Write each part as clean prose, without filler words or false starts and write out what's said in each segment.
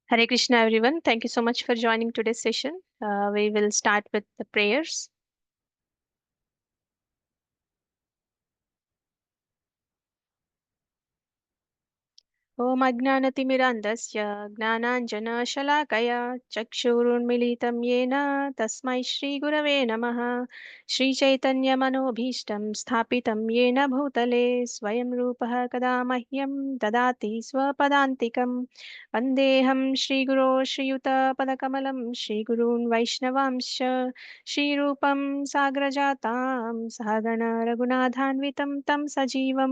Hare Krishna, everyone. Thank you so much for joining today's session. We will start with the prayers. ॐ अज्ञानतिमिरान्धस्य ज्ञानाञ्जनशलाकया चक्षुरुन्मिलितं येन तस्मै श्रीगुरवे नमः। श्रीचैतन्यमनोभीष्टं स्थापितं येन भूतले स्वयं रूपः कदा मह्यं ददाति स्वपदान्तिकं। वन्देऽहं श्रीगुरो श्रीयुतपदकमलं श्रीगुरून् वैष्णवांश्च श्रीरूपं साग्रजातां सहगण रघुनाथान्वितं तं सजीवं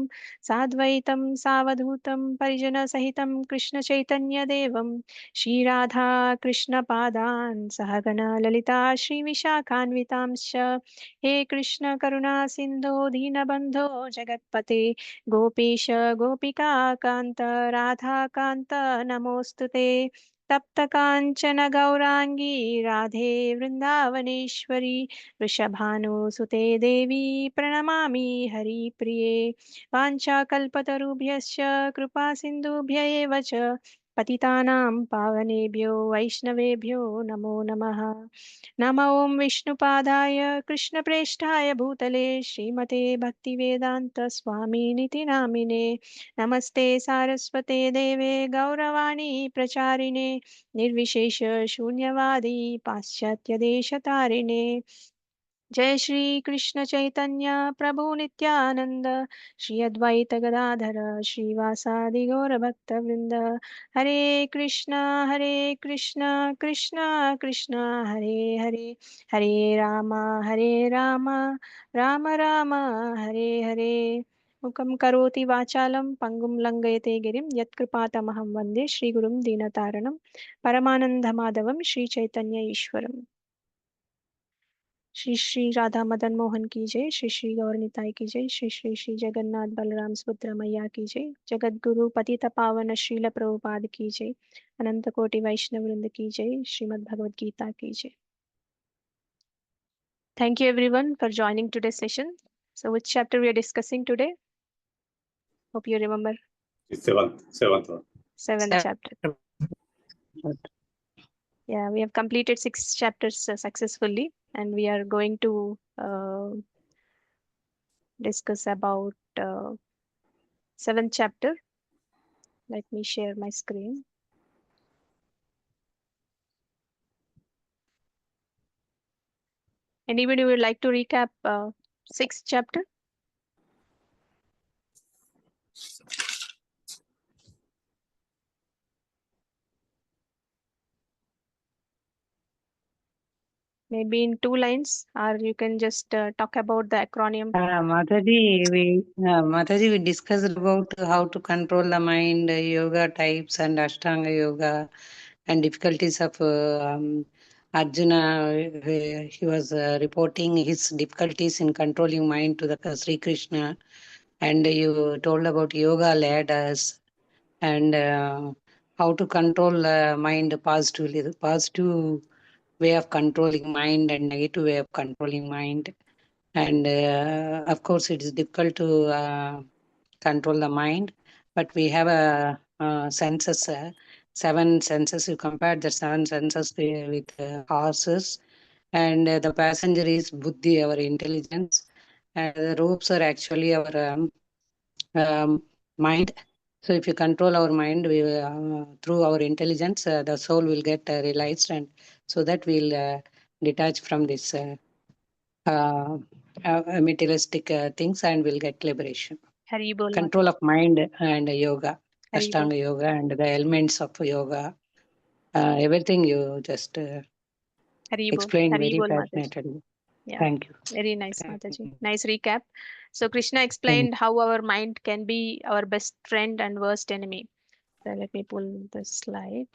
साद्वैतं सावधूतं परिजनसहितं कृष्णचैतन्यदेवं श्रीराधा कृष्णपादान् सहगण ललिता श्रीविशाखान्वितांश्च। हे कृष्ण करुणा सिन्धो दीनबन्धो जगत्पते गोपेश गोपिका कान्त राधाकान्त नमोऽस्तु ते। तप्त काञ्चन गौराङ्गी राधे वृन्दावनेश्वरी वृषभानुसुते देवी प्रणमामि हरिप्रिये। वाञ्छाकल्पतरुभ्यश्च कृपा सिन्धुभ्य एव च पतितानां पावनेभ्यो वैष्णवेभ्यो नमो नमः। नमो ॐ विष्णुपादाय कृष्णप्रेष्ठाय भूतले श्रीमते भक्तिवेदान्त स्वामिनिति नामिने। नमस्ते सारस्वते देवे गौरवाणी प्रचारिणे निर्विशेष शून्यवादी पाश्चात्यदेशतारिणे। जय श्री कृष्ण चैतन्य प्रभु नित्यानंद श्री अद्वैत गदाधर श्रीवासादि गौर भक्त वृंद। हरे कृष्ण कृष्ण कृष्ण हरे हरे हरे राम राम राम हरे हरे। मुखं करोति वाचालं पंगुं लंघयते गिरिं यत्कृपातमहं वन्दे श्रीगुरुं दीनतारणं परमानन्दमाधवं श्रीचैतन्य ईश्वरम्। श्री श्री राधा मदन मोहन की जय। श्री श्री गौर निताई की जय। श्री श्री श्री जगन्नाथ बलराम सुभद्रा मैया की जय। जगत गुरु पतित पावन श्रील प्रभुपाद की जय। अनंत कोटि वैष्णव वृंद की जय। श्रीमद् भगवद गीता की जय। Thank you everyone for joining today's session. So which chapter we are discussing today? Hope you remember. Seventh one. Seventh chapter. Yeah, we have completed 6 chapters successfully, and we are going to discuss about 7th chapter. Let me share my screen. Anybody would like to recap 6th chapter? Maybe in 2 lines, or you can just talk about the acronym. Mataji, we discussed about how to control the mind, yoga types and Ashtanga yoga, and difficulties of Arjuna. He was reporting his difficulties in controlling mind to the Sri Krishna, and you told about yoga ladders and how to control mind positively, the positive way of controlling mind and negative way of controlling mind. And of course, it is difficult to control the mind, but we have a senses, 7 senses. You compare the 7 senses with horses, and the passenger is buddhi, our intelligence, and the ropes are actually our mind. So if you control our mind, we through our intelligence, the soul will get realized, and so that we'll detach from this materialistic things, and we'll get liberation. Haribol. Control of mind and yoga, Haribol. Ashtanga yoga, and the elements of yoga. Everything you just explained very passionately. Yeah. Thank you. Very nice, Mataji. Nice recap. So Krishna explained how our mind can be our best friend and worst enemy. So let me pull the slide.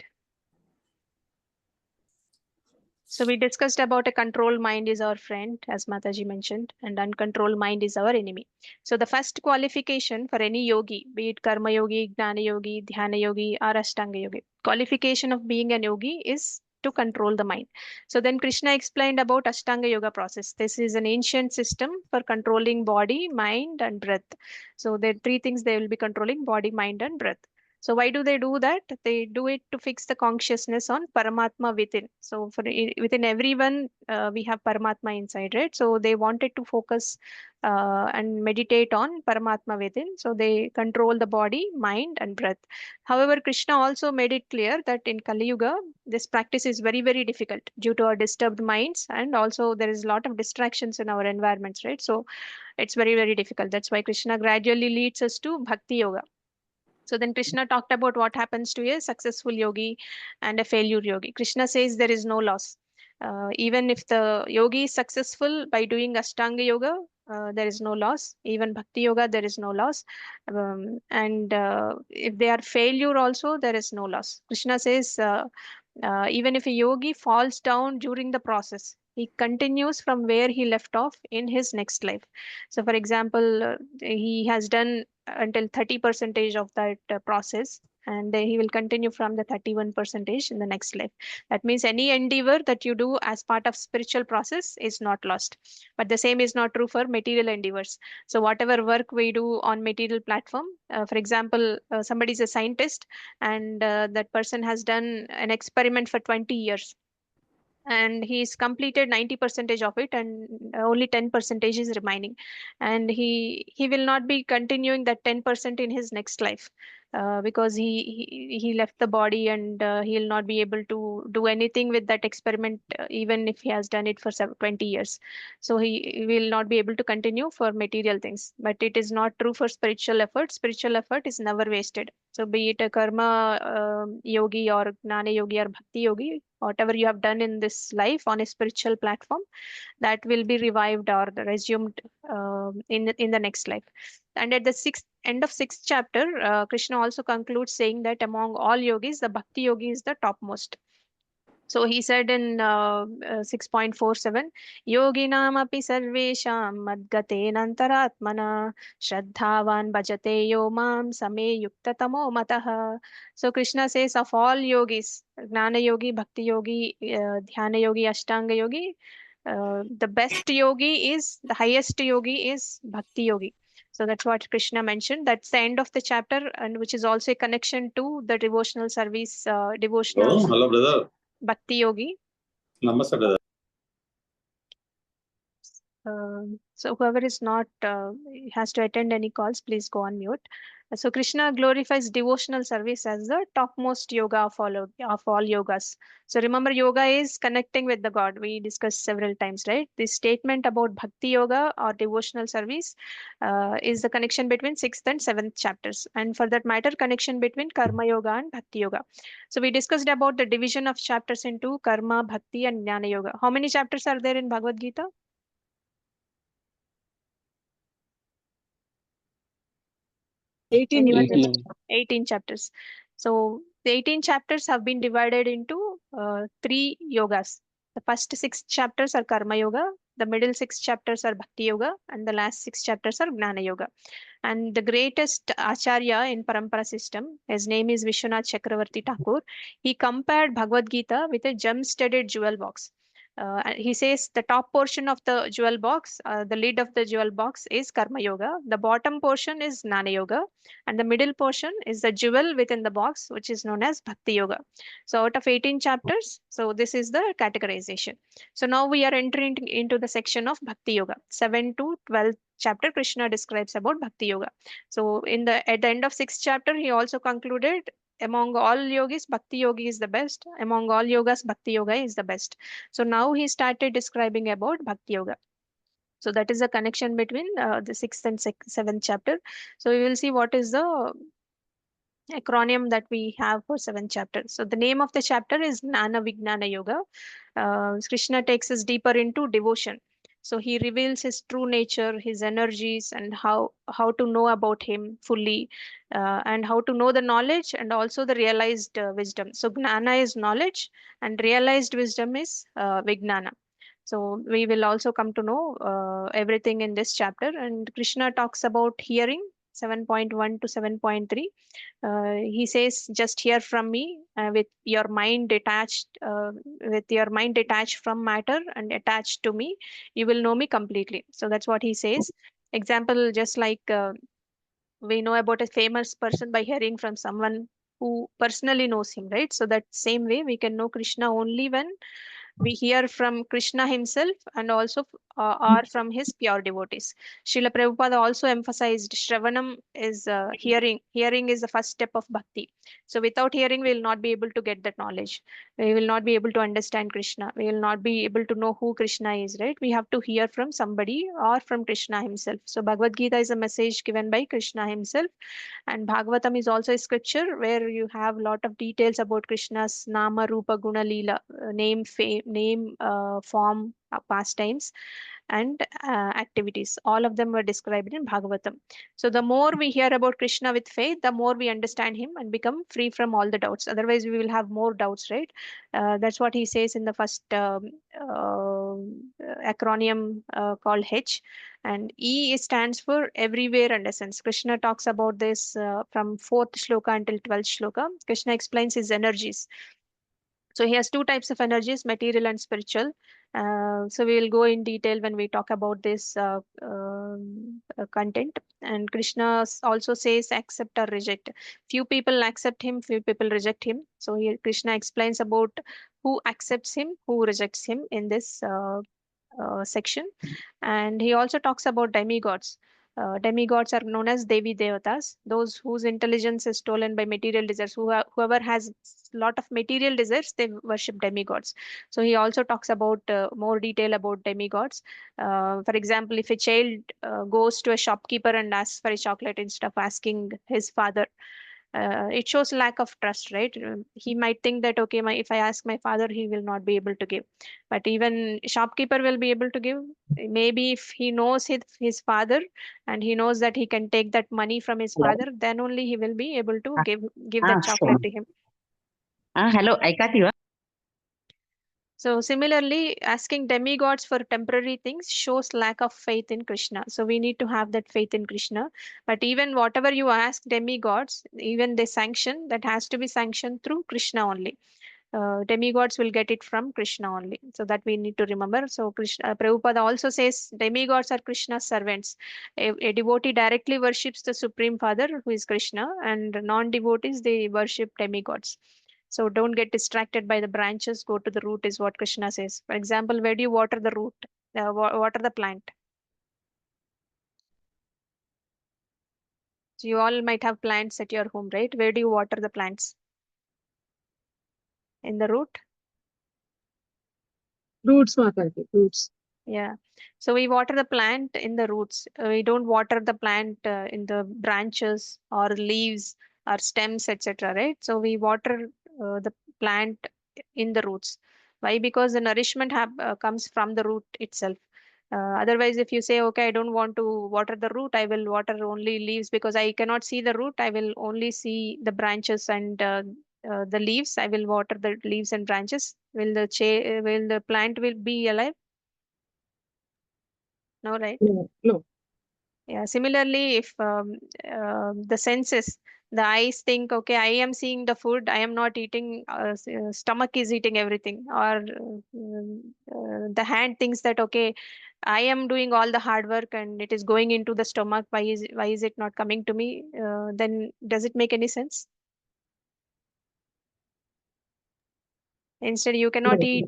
So we discussed about a controlled mind is our friend, as Mataji mentioned, and uncontrolled mind is our enemy. So the first qualification for any yogi, be it karma yogi, gnana yogi, dhyana yogi, or ashtanga yogi, qualification of being an yogi is to control the mind. So then Krishna explained about ashtanga yoga process. This is an ancient system for controlling body, mind, and breath. So there are 3 things they will be controlling: body, mind, and breath. So why do they do that? They do it to fix the consciousness on Paramatma within. So within everyone, we have Paramatma inside, right? So they wanted to focus and meditate on Paramatma within. So they control the body, mind, and breath. However, Krishna also made it clear that in Kali Yuga, this practice is very, very difficult due to our disturbed minds, and also there is a lot of distractions in our environments, right? So it's very, very difficult. That's why Krishna gradually leads us to Bhakti Yoga. So then Krishna talked about what happens to a successful yogi and a failure yogi. Krishna says there is no loss. Even if the yogi is successful by doing Ashtanga yoga, there is no loss. Even Bhakti yoga, there is no loss. And if they are failure also, there is no loss. Krishna says even if a yogi falls down during the process, he continues from where he left off in his next life. So, for example, he has done until 30 percentage of that process, and he will continue from the 31 percentage in the next life. That means any endeavor that you do as part of spiritual process is not lost. But the same is not true for material endeavors. So whatever work we do on material platform, for example, somebody is a scientist, and that person has done an experiment for 20 years, and he's completed 90 percentage of it, and only 10 percentage is remaining, and he will not be continuing that 10% in his next life, because he left the body, and he'll not be able to do anything with that experiment, even if he has done it for 20 years. So he will not be able to continue for material things. But it is not true for spiritual effort. Spiritual effort is never wasted. So be it a karma yogi or gnana yogi or bhakti yogi, whatever you have done in this life on a spiritual platform, that will be revived or resumed in the next life. And at the end of sixth chapter, Krishna also concludes saying that among all yogis, the bhakti yogi is the topmost. So he said in 6.47, Yoginam api sarvesham madgatenantaratmana shraddhavan bhajate yo mam same yuktatamo matah. So Krishna says of all yogis, Gnana yogi, Bhakti yogi, Dhyana yogi, Ashtanga yogi, the best yogi is, the highest yogi is Bhakti yogi. So that's what Krishna mentioned. That's the end of the chapter, and which is also a connection to the devotional service, devotional Hello, brother. Bhakti yogi. Namaste, brother. So whoever is not has to attend any calls, please go on mute. So Krishna glorifies devotional service as the topmost yoga of all yogas. So remember, yoga is connecting with the God. We discussed several times, right? This statement about bhakti yoga or devotional service is the connection between sixth and seventh chapters, and for that matter, connection between karma yoga and bhakti yoga. So we discussed about the division of chapters into karma, bhakti, and jnana yoga. How many chapters are there in Bhagavad Gita? 18. Anyone 18. remember? 18 chapters. So the 18 chapters have been divided into three yogas. The first six chapters are Karma Yoga, the middle six chapters are Bhakti Yoga, and the last six chapters are Gnana Yoga. And the greatest Acharya in Parampara system, his name is Vishwanath Chakravarti Thakur, he compared Bhagavad Gita with a gem-studded jewel box. And he says the top portion of the jewel box, the lid of the jewel box is Karma Yoga, the bottom portion is Gnana Yoga, and the middle portion is the jewel within the box, which is known as Bhakti Yoga. So out of 18 chapters, so this is the categorization. So now we are entering into the section of Bhakti Yoga. 7 to 12 chapter, Krishna describes about Bhakti Yoga. So at the end of 6th chapter, he also concluded among all yogis, Bhakti Yogi is the best. Among all yogas, Bhakti Yoga is the best. So now he started describing about Bhakti Yoga. So that is the connection between the 6th and 7th chapter. So we will see what is the acronym that we have for 7th chapter. So the name of the chapter is Gnana Vijnana Yoga. Krishna takes us deeper into devotion. So he reveals his true nature, his energies, and how to know about him fully, and how to know the knowledge and also the realized wisdom. So Gnana is knowledge, and realized wisdom is Vijnana. So we will also come to know everything in this chapter. And Krishna talks about hearing, 7.1 to 7.3. He says, just hear from me with your mind detached from matter and attached to me, you will know me completely. So that's what he says. Example, just like we know about a famous person by hearing from someone who personally knows him, right? So that same way we can know Krishna only when we hear from Krishna himself and also or from his pure devotees. Srila Prabhupada also emphasized Shravanam is hearing. Hearing is the first step of bhakti. So without hearing, we will not be able to get that knowledge. We will not be able to understand Krishna. We will not be able to know who Krishna is, right? We have to hear from somebody or from Krishna himself. So Bhagavad Gita is a message given by Krishna himself, and Bhagavatam is also a scripture where you have a lot of details about Krishna's Nama, Rupa, Guna, Leela, name, form, pastimes, and activities. All of them were described in Bhagavatam. So the more we hear about Krishna with faith, the more we understand him and become free from all the doubts. Otherwise, we will have more doubts, right? That's what he says in the first acronym called H. And E stands for everywhere and essence. Krishna talks about this from 4th shloka until 12th shloka. Krishna explains his energies. So he has two types of energies, material and spiritual. So we will go in detail when we talk about this content. And Krishna also says accept or reject. Few people accept him, few people reject him. So here Krishna explains about who accepts him, who rejects him in this section. And he also talks about demigods. Demigods are known as Devi Devatas, those whose intelligence is stolen by material desires. Whoever has lot of material desires, they worship demigods. So he also talks about more detail about demigods. For example, if a child goes to a shopkeeper and asks for a chocolate instead of asking his father, it shows lack of trust, right? He might think that, okay, if I ask my father, he will not be able to give. But even shopkeeper will be able to give. Maybe if he knows his father and he knows that he can take that money from his Hello. father, then only he will be able to give Ah, that chocolate to him. hello, Aikatiwa. So similarly, asking demigods for temporary things shows lack of faith in Krishna. So we need to have that faith in Krishna. But even whatever you ask demigods, even they sanction, that has to be sanctioned through Krishna only. Demigods will get it from Krishna only. So that we need to remember. So Krishna, Prabhupada also says demigods are Krishna's servants. A devotee directly worships the Supreme Father, who is Krishna, and non-devotees, they worship demigods. So don't get distracted by the branches, go to the root, is what Krishna says. For example, where do you water the root? Water the plant. So you all might have plants at your home, right? Where do you water the plants? In the root? Roots, Mataji, roots. Yeah. So we water the plant in the roots. We don't water the plant in the branches or leaves or stems, etc. Right? So we water the plant in the roots. Why? Because the nourishment comes from the root itself. Otherwise, if you say, okay, I don't want to water the root, I will water only leaves because I cannot see the root. I will only see the branches and the leaves. I will water the leaves and branches. Will the plant will be alive? No, right? No, no. Yeah. Similarly, if the senses, the eyes think, okay, I am seeing the food, I am not eating, stomach is eating everything, or the hand thinks that, okay, I am doing all the hard work and it is going into the stomach. Why is it not coming to me? Then does it make any sense? Instead, you cannot eat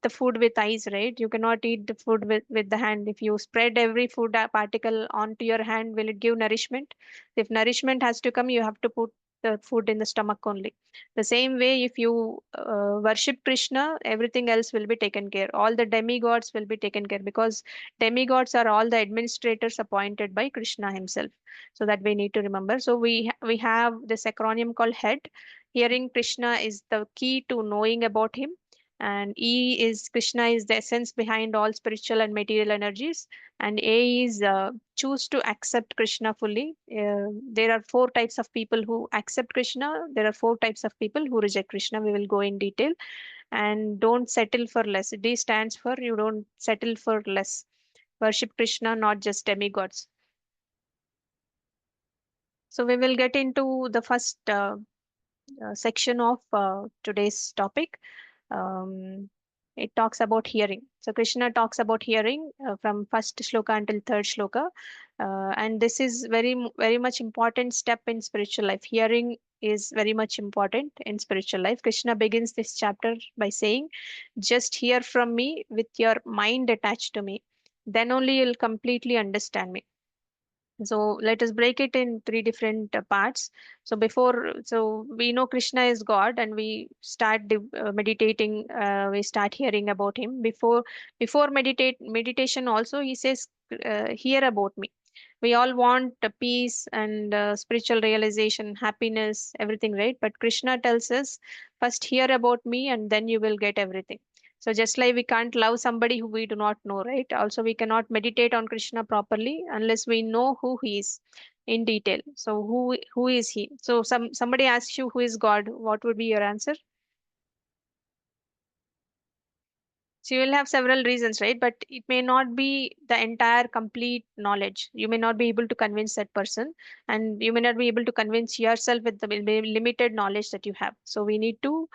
the food with eyes, right? You cannot eat the food with the hand. If you spread every food particle onto your hand, will it give nourishment? If nourishment has to come, you have to put the food in the stomach only. The same way, if you worship Krishna, everything else will be taken care. All the demigods will be taken care because demigods are all the administrators appointed by Krishna himself. So that we need to remember. So we have this acronym called HEAD. Hearing Krishna is the key to knowing about him. And E is Krishna is the essence behind all spiritual and material energies. And A is choose to accept Krishna fully. There are four types of people who accept Krishna. There are four types of people who reject Krishna. We will go in detail. And don't settle for less. D stands for you don't settle for less. Worship Krishna, not just demigods. So we will get into the first section of today's topic. Um, It talks about hearing. So Krishna talks about hearing from first shloka until third shloka. And this is very much important step in spiritual life. Hearing is very much important in spiritual life. Krishna begins this chapter by saying, just hear from me with your mind attached to me. Then only you'll completely understand me. So let us break it in three different parts. So we know Krishna is God, and we start meditating. We start hearing about him. Before meditation also, he says, "Hear about me." We all want peace and spiritual realization, happiness, everything, right? But Krishna tells us, first hear about me, and then you will get everything. So just like we can't love somebody who we do not know, right? Also, we cannot meditate on Krishna properly unless we know who he is in detail. So who is he? So somebody asks you who is God, what would be your answer? So you will have several reasons, right? But it may not be the entire complete knowledge. You may not be able to convince that person, and you may not be able to convince yourself with the limited knowledge that you have. So we need to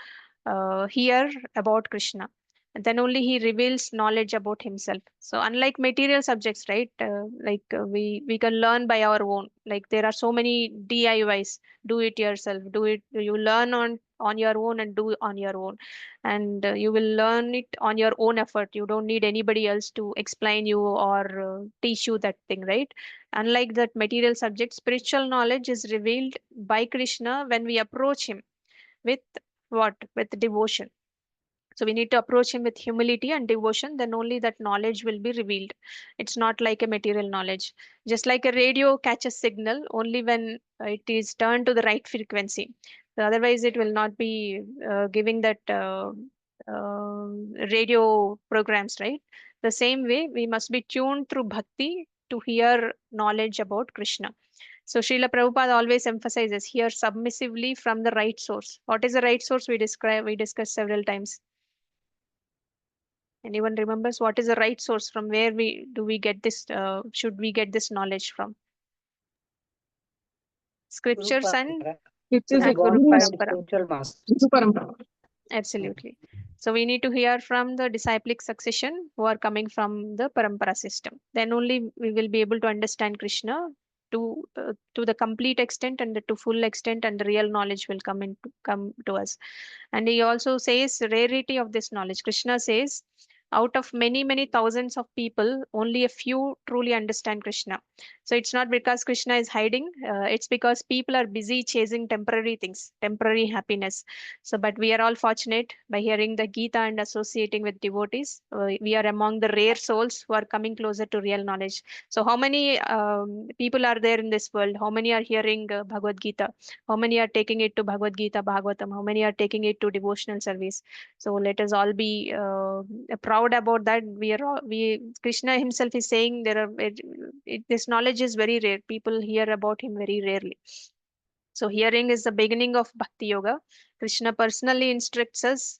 hear about Krishna. And then only he reveals knowledge about himself. So unlike material subjects, right? We can learn by our own. Like there are so many DIYs, do it yourself, do it. You learn on your own and do it on your own, and you will learn it on your own effort. You don't need anybody else to explain you or teach you that thing, right? Unlike that material subject, spiritual knowledge is revealed by Krishna when we approach him with what? With devotion. So we need to approach him with humility and devotion, then only that knowledge will be revealed. It's not like a material knowledge. Just like a radio catches signal only when it is turned to the right frequency. So otherwise, it will not be giving that radio programs, right? The same way, we must be tuned through bhakti to hear knowledge about Krishna. So Srila Prabhupada always emphasizes hear submissively from the right source. What is the right source? We discussed several times. Anyone remembers what is the right source? From where we get this? Should we get this knowledge from? Scriptures and Scriptures And and bona Gurus. fide spiritual master. Hindu Parampara. absolutely. So we need to hear from the disciplic succession who are coming from the parampara system. Then only we will be able to understand Krishna to the complete extent and to full extent, and the real knowledge will come to us. And he also says rarity of this knowledge. Krishna says, out of many thousands of people, only a few truly understand Krishna. So it's not because Krishna is hiding, it's because people are busy chasing temporary things, temporary happiness. So, but we are all fortunate by hearing the Gita and associating with devotees. We are among the rare souls who are coming closer to real knowledge. So, how many people are there in this world? How many are hearing Bhagavad Gita? How many are taking it to Bhagavad Gita, Bhagavatam? How many are taking it to devotional service? So let us all be proud about that. Krishna himself is saying this knowledge is very rare. People hear about him very rarely. So hearing is the beginning of Bhakti Yoga. Krishna personally instructs us.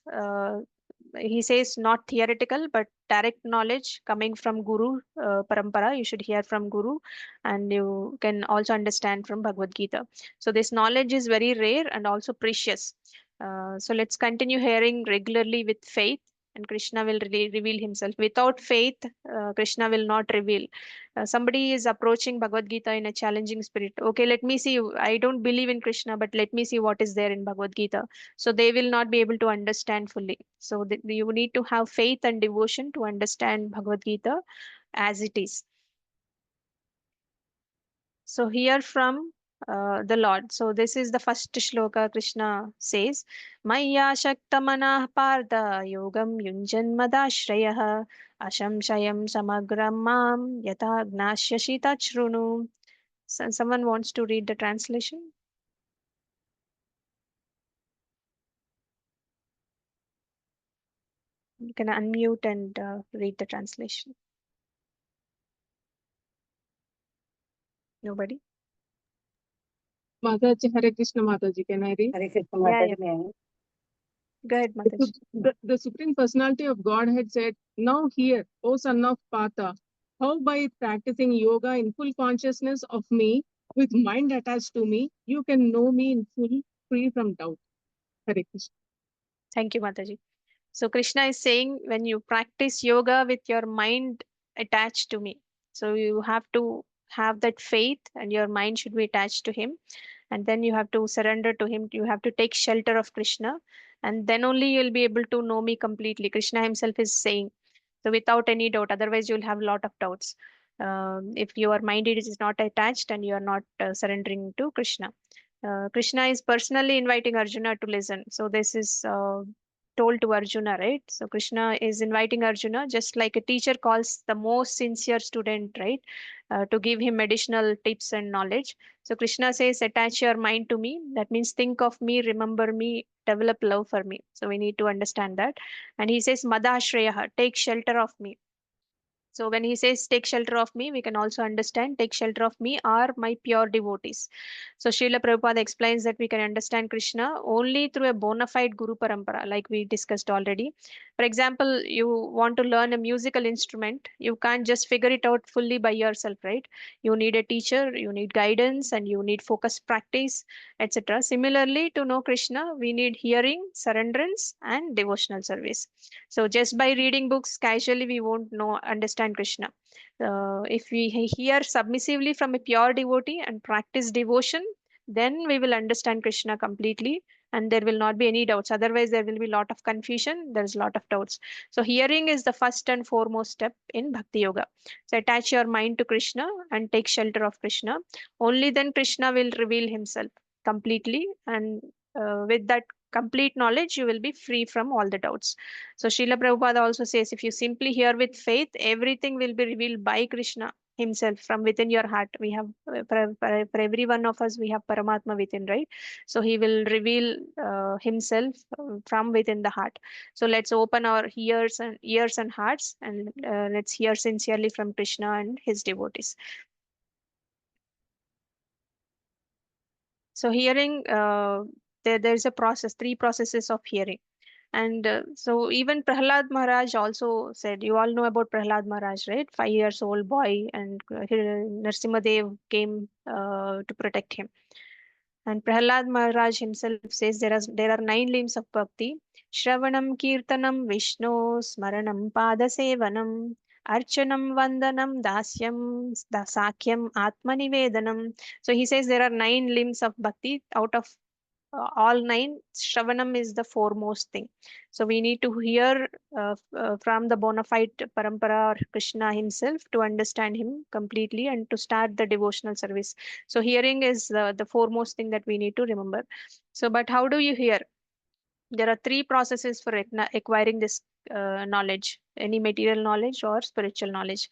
He says not theoretical but direct knowledge coming from Guru Parampara. You should hear from Guru, and you can also understand from Bhagavad Gita. So this knowledge is very rare and also precious. So let's continue hearing regularly with faith, and Krishna will really reveal himself. Without faith, Krishna will not reveal. Somebody is approaching Bhagavad Gita in a challenging spirit. Okay, let me see. I don't believe in Krishna, but let me see what is there in Bhagavad Gita. So they will not be able to understand fully. So you need to have faith and devotion to understand Bhagavad Gita as it is. So here from the Lord. So this is the first shloka. Krishna says, Maya Shaktamanah Partha Yogam Yunjan Madashrayah Ashamshayam Samagram Mam Yata Gnasyashi Tachrunu. Someone wants to read the translation? You can unmute and read the translation. Nobody? Mataji, Hare Krishna Mataji, can I read? Hare Krishna Yeah, yeah. Mataji, may I? Go ahead, Mataji. The Supreme Personality of Godhead said, now hear, O son of Partha, how by practicing yoga in full consciousness of me, with mind attached to me, you can know me in full, free from doubt. Hare Krishna. Thank you, Mataji. So Krishna is saying, when you practice yoga with your mind attached to me, so you have to have that faith and your mind should be attached to him, and then you have to surrender to him. You have to take shelter of Krishna, and then only you'll be able to know me completely. Krishna himself is saying, so without any doubt, otherwise you'll have a lot of doubts. If your mind is not attached and you are not surrendering to Krishna. Krishna is personally inviting Arjuna to listen. So this is told to Arjuna, right? So Krishna is inviting Arjuna just like a teacher calls the most sincere student, right? To give him additional tips and knowledge. So Krishna says, attach your mind to me. That means think of me, remember me, develop love for me. So we need to understand that. And he says, Madashrayaha, take shelter of me. So when he says take shelter of me, we can also understand take shelter of me are my pure devotees. So Srila Prabhupada explains that we can understand Krishna only through a bona fide Guru Parampara, like we discussed already. For example, you want to learn a musical instrument, you can't just figure it out fully by yourself, right? You need a teacher, you need guidance, and you need focused practice, etc. Similarly, to know Krishna, we need hearing, surrenderance, and devotional service. So just by reading books casually, we won't know understand Krishna. If we hear submissively from a pure devotee and practice devotion, then we will understand Krishna completely, and there will not be any doubts. Otherwise, there will be a lot of confusion. There is a lot of doubts. So hearing is the first and foremost step in Bhakti Yoga. So attach your mind to Krishna and take shelter of Krishna. Only then Krishna will reveal himself completely, and with that complete knowledge, you will be free from all the doubts. So Srila Prabhupada also says, if you simply hear with faith, everything will be revealed by Krishna himself from within your heart. We have, for every one of us, we have Paramatma within, right? So he will reveal himself from within the heart. So let's open our ears and hearts, and let's hear sincerely from Krishna and his devotees. So hearing, there's a process, three processes of hearing. And so even Prahlad Maharaj also said, you all know about Prahlad Maharaj, right? 5 years old boy, and Narsimadev came to protect him. And Prahlad Maharaj himself says there are 9 limbs of bhakti: Shravanam, Kirtanam, Vishnu, Smaranam, Padasevanam, Archanam, Vandanam, Dasyam, Sakyam, Atmanivedanam. So he says there are 9 limbs of bhakti. Out of all 9, Shravanam is the foremost thing. So we need to hear from the bona fide Parampara or Krishna himself to understand him completely and to start the devotional service. So hearing is the foremost thing that we need to remember. So, but how do you hear? There are 3 processes for acquiring this knowledge, any material knowledge or spiritual knowledge.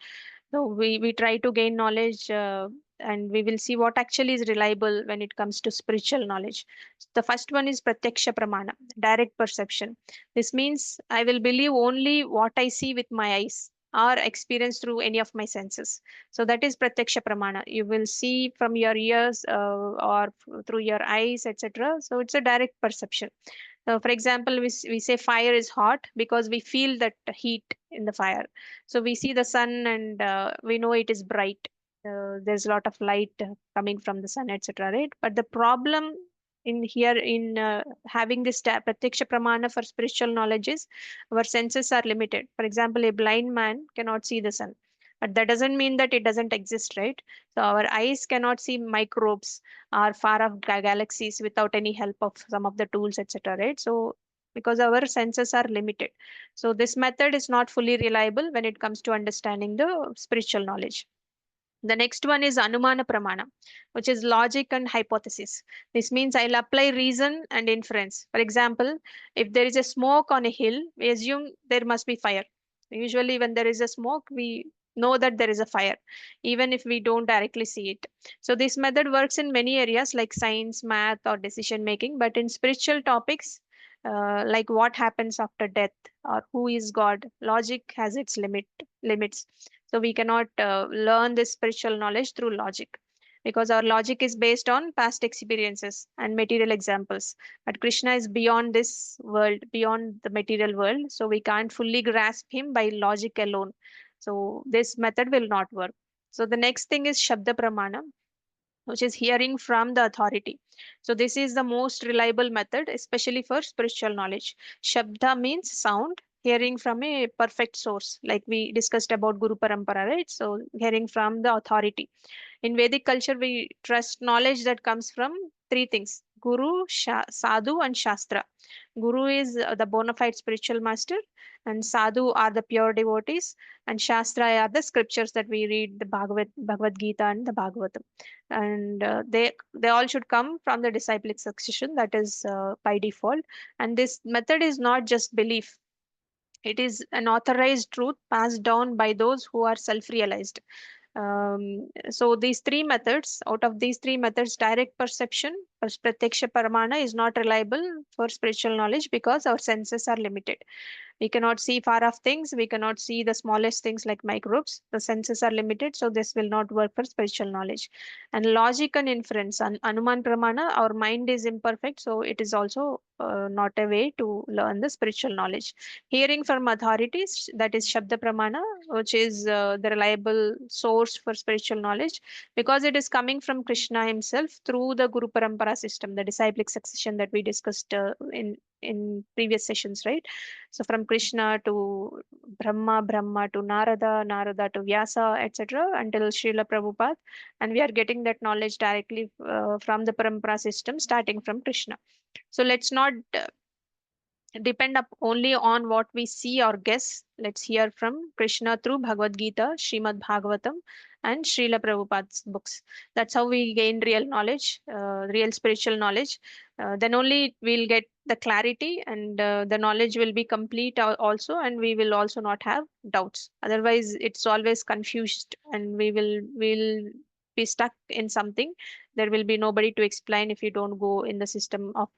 So we try to gain knowledge, and we will see what actually is reliable when it comes to spiritual knowledge. The first one is pratyaksha pramana, direct perception. This means I will believe only what I see with my eyes or experience through any of my senses. So that is pratyaksha pramana. You will see from your ears or through your eyes, etc. So it's a direct perception. For example, we say fire is hot because we feel that heat in the fire. So we see the sun and we know it is bright. There's a lot of light coming from the sun, etc. Right? But the problem in here in having this pratyaksha pramana for spiritual knowledge is our senses are limited. For example, a blind man cannot see the sun, but that doesn't mean that it doesn't exist, right? So our eyes cannot see microbes or far off galaxies without any help of some of the tools, etc. Right? So because our senses are limited, so this method is not fully reliable when it comes to understanding the spiritual knowledge. The next one is Anumana Pramana, which is logic and hypothesis. This means I'll apply reason and inference. For example, if there is a smoke on a hill, we assume there must be fire. Usually, when there is a smoke, we know that there is a fire, even if we don't directly see it. So, this method works in many areas like science, math, or decision making, but in spiritual topics, like what happens after death or who is God, logic has its limits. So we cannot learn this spiritual knowledge through logic, because our logic is based on past experiences and material examples. But Krishna is beyond this world, beyond the material world. So we can't fully grasp him by logic alone. So this method will not work. So the next thing is Shabda Pramana. which is hearing from the authority. So this is the most reliable method, especially for spiritual knowledge. Shabda means sound, hearing from a perfect source, like we discussed about Guru Parampara, right? So hearing from the authority. In Vedic culture, we trust knowledge that comes from three things: Guru, Sadhu, and Shastra. Guru is the bona fide spiritual master, and Sadhu are the pure devotees, and Shastra are the scriptures that we read, the Bhagavad Gita and the Bhagavatam. And they all should come from the disciplic succession, that is by default. And this method is not just belief, it is an authorized truth passed down by those who are self-realized. So these three methods, out of these three methods, direct perception or pratyaksha paramana is not reliable for spiritual knowledge because our senses are limited. We cannot see far off things. We cannot see the smallest things like microbes. The senses are limited, so this will not work for spiritual knowledge. And logic and inference, Anuman Pramana, our mind is imperfect, so it is also not a way to learn the spiritual knowledge. Hearing from authorities, that is Shabda Pramana, which is the reliable source for spiritual knowledge because it is coming from Krishna himself through the Guru Parampara system, the disciplic succession that we discussed in previous sessions, right? So from Krishna to Brahma, Brahma to Narada, Narada to Vyasa, etc., until Srila Prabhupada, and we are getting that knowledge directly from the Parampara system, starting from Krishna. So let's not depend up only on what we see or guess. Let's hear from Krishna through Bhagavad Gita, Srimad Bhagavatam, and Srila Prabhupada's books. That's how we gain real knowledge, real spiritual knowledge. Then only we'll get the clarity, and the knowledge will be complete also, and we will also not have doubts. Otherwise, it's always confused, and we'll be stuck in something. There will be nobody to explain if you don't go in the system of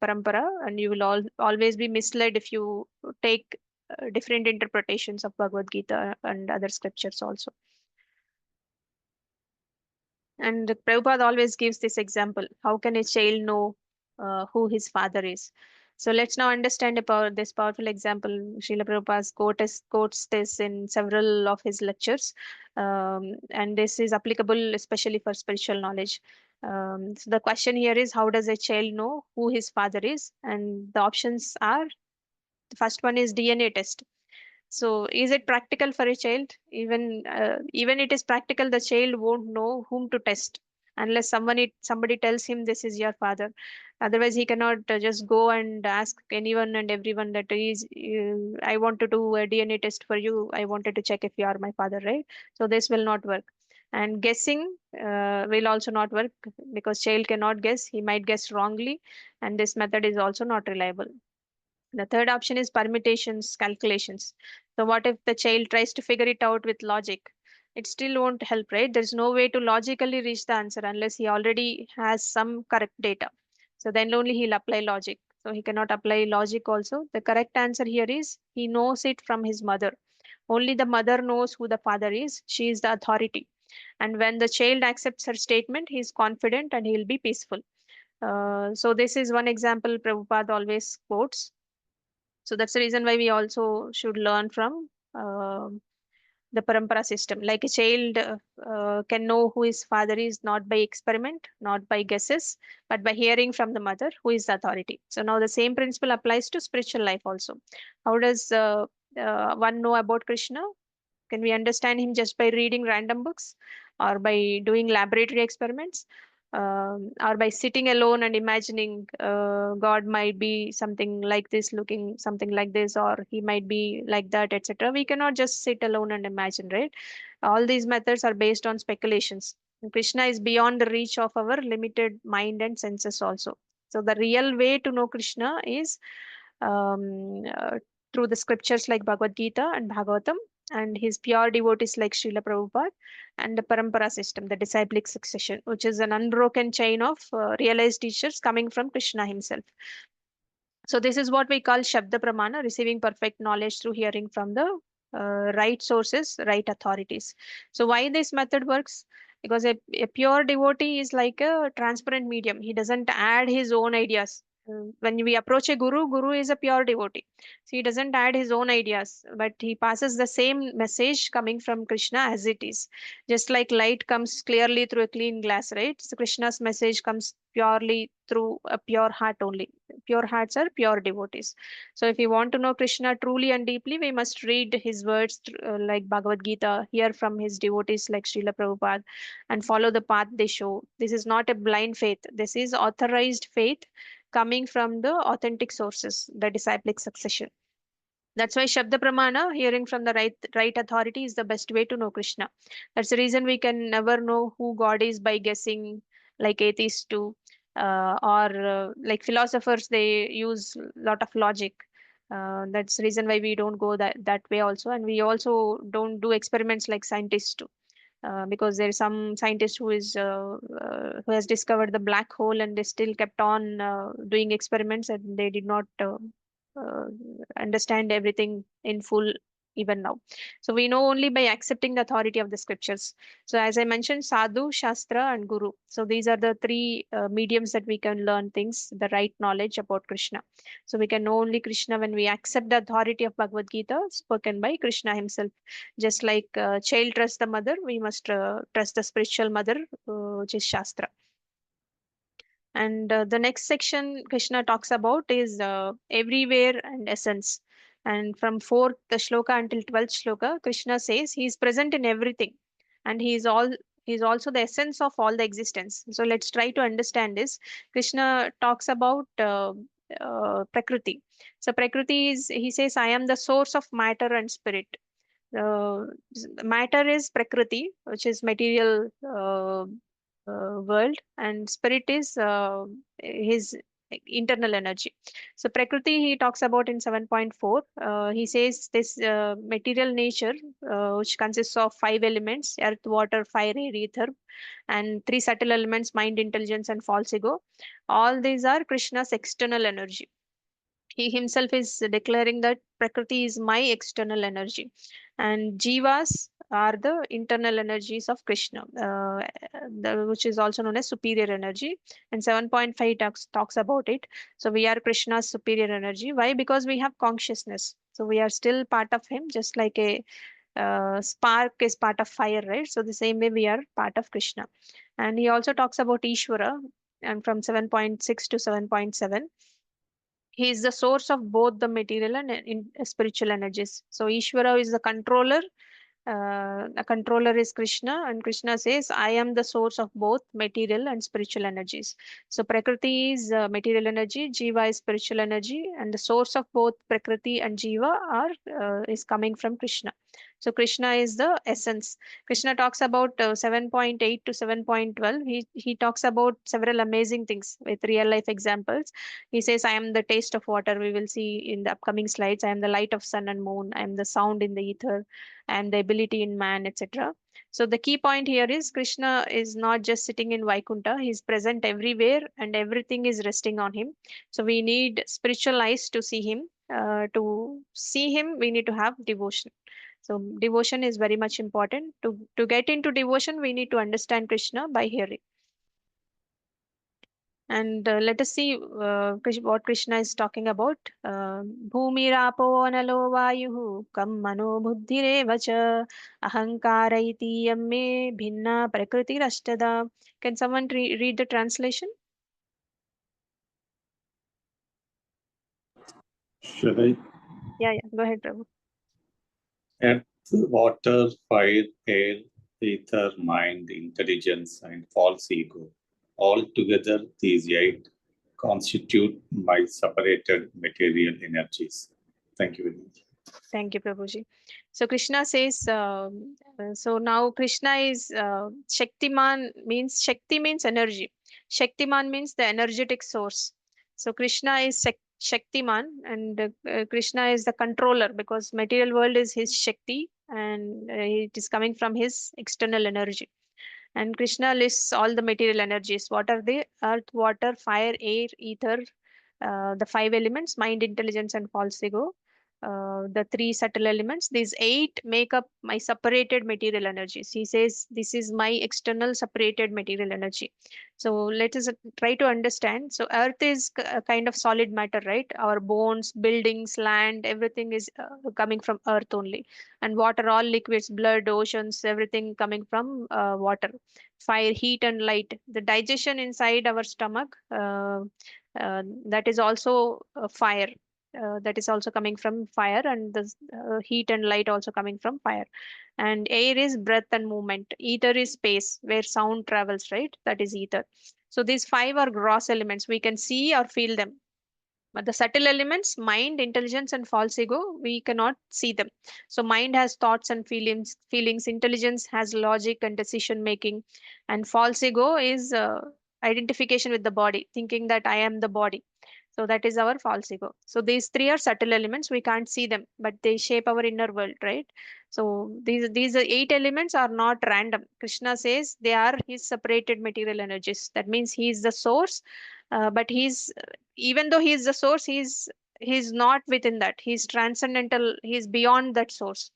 parampara, and you will always be misled if you take different interpretations of Bhagavad Gita and other scriptures also. And Prabhupada always gives this example: how can a child know who his father is? So let's now understand about this powerful example. Srila Prabhupada quotes this in several of his lectures, and this is applicable especially for spiritual knowledge. So the question here is, how does a child know who his father is? And the options are: the first one is DNA test. So is it practical for a child? Even it is practical, the child won't know whom to test unless somebody tells him this is your father. Otherwise, he cannot just go and ask anyone and everyone that I want to do a DNA test for you. I wanted to check if you are my father, right? So this will not work. And guessing will also not work because child cannot guess. He might guess wrongly, and this method is also not reliable. The third option is permutations, calculations. So what if the child tries to figure it out with logic? It still won't help, right? There's no way to logically reach the answer unless he already has some correct data. So then only he'll apply logic. So he cannot apply logic also. The correct answer here is he knows it from his mother. Only the mother knows who the father is. She is the authority. And when the child accepts her statement, he is confident and he will be peaceful. So this is one example Prabhupada always quotes. So that's the reason why we also should learn from the parampara system. Like a child can know who his father is not by experiment, not by guesses, but by hearing from the mother who is the authority. So now the same principle applies to spiritual life also. How does one know about Krishna? Can we understand him just by reading random books or by doing laboratory experiments? Or by sitting alone and imagining God might be something like this, looking something like this, or he might be like that, etc. We cannot just sit alone and imagine, right? All these methods are based on speculations. And Krishna is beyond the reach of our limited mind and senses also. So the real way to know Krishna is um, uh, through the scriptures like Bhagavad Gita and Bhagavatam, and his pure devotees like Srila Prabhupada, and the Parampara system, the disciplic succession, which is an unbroken chain of realized teachers coming from Krishna himself. So this is what we call Shabda Pramana, receiving perfect knowledge through hearing from the right sources, right authorities. So why this method works? Because a pure devotee is like a transparent medium. He doesn't add his own ideas. When we approach a guru is a pure devotee. So he doesn't add his own ideas, but he passes the same message coming from Krishna as it is. Just like light comes clearly through a clean glass, right? So Krishna's message comes purely through a pure heart only. Pure hearts are pure devotees. So if we want to know Krishna truly and deeply, we must read his words like Bhagavad Gita, hear from his devotees like Srila Prabhupada, and follow the path they show. This is not a blind faith. This is authorized faith coming from the authentic sources, the disciplic succession. That's why Shabda Pramana, hearing from the right authority, is the best way to know Krishna. That's the reason we can never know who God is by guessing, like atheists do, or like philosophers. They use a lot of logic. That's the reason why we don't go that way also, and we also don't do experiments like scientists do. Because there is some scientist who has discovered the black hole, and they still kept on doing experiments, and they did not uh, understand everything in full even now. So we know only by accepting the authority of the scriptures. So as I mentioned, sadhu, shastra, and guru. So these are the three mediums that we can learn things, the right knowledge about Krishna. So we can know only Krishna when we accept the authority of Bhagavad Gita spoken by Krishna himself. Just like child trusts the mother, we must trust the spiritual mother, which is Shastra. And the next section Krishna talks about is everywhere and essence. And from 4th shloka until 12th shloka, Krishna says he is present in everything, and he is also the essence of all the existence. So let's try to understand this. Krishna talks about Prakriti. So Prakriti is, he says, I am the source of matter and spirit. uh, Matter is Prakriti, which is material world, and spirit is his internal energy. So Prakriti he talks about in 7.4. He says this material nature, which consists of 5 elements: earth, water, fire, air, ether, and 3 subtle elements: mind, intelligence, and false ego. All these are Krishna's external energy. He himself is declaring that Prakriti is my external energy, and Jivas are the internal energies of Krishna, which is also known as superior energy. And 7.5 talks about it. So we are Krishna's superior energy. Why? Because we have consciousness. So we are still part of him, just like a spark is part of fire, right? So the same way we are part of Krishna. And he also talks about Ishvara, and from 7.6 to 7.7. He is the source of both the material and spiritual energies. So Ishvara is the controller. The controller is Krishna, and Krishna says, I am the source of both material and spiritual energies. So Prakriti is material energy, Jiva is spiritual energy, and the source of both Prakriti and Jiva is coming from Krishna. So Krishna is the essence. Krishna talks about 7.8 to 7.12. He talks about several amazing things with real life examples. He says, I am the taste of water. We will see in the upcoming slides. I am the light of sun and moon. I am the sound in the ether and the ability in man, etc. So the key point here is Krishna is not just sitting in Vaikuntha. He is present everywhere, and everything is resting on him. So we need spiritual eyes to see him. To see him, we need to have devotion. So devotion is very much important. To get into devotion, we need to understand Krishna by hearing. And let us see what Krishna is talking about. Bhumirapo analo vayuhu kam mano buddhirev cha ahankara iti yamme bhinna prakriti rashtada. Can someone read the translation? Should I? Yeah, go ahead, Prabhu. Earth, water, fire, air, ether, mind, intelligence, and false ego. All together, these 8 constitute my separated material energies. Thank you very much. Thank you, Prabhuji. So Krishna says, so now Krishna is Shaktiman means, Shakti means energy. Shaktiman means the energetic source. So Krishna is Shaktiman, and Krishna is the controller, because material world is his Shakti, and it is coming from his external energy. And Krishna lists all the material energies. What are they? Earth, water, fire, air, ether, the 5 elements: mind, intelligence, and false ego. the three subtle elements. These 8 make up my separated material energies. He says this is my external separated material energy. So let us try to understand. So earth is a kind of solid matter, right? Our bones, buildings, land, everything is coming from earth only. And water, all liquids, blood, oceans, everything coming from water. Fire, heat and light. The digestion inside our stomach, that is also fire. That is also coming from fire, and the heat and light also coming from fire. And air is breath and movement. Ether is space where sound travels, right? That is ether. So these 5 are gross elements. We can see or feel them. But the subtle elements, mind, intelligence, and false ego, we cannot see them. So mind has thoughts and feelings. Intelligence has logic and decision making, and false ego is identification with the body, thinking that I am the body. So that is our false ego. So these 3 are subtle elements. We can't see them, but they shape our inner world, right? So these 8 elements are not random. Krishna says they are his separated material energies. That means he is the source, but even though he is the source, he's not within that. He's transcendental. He's beyond that source.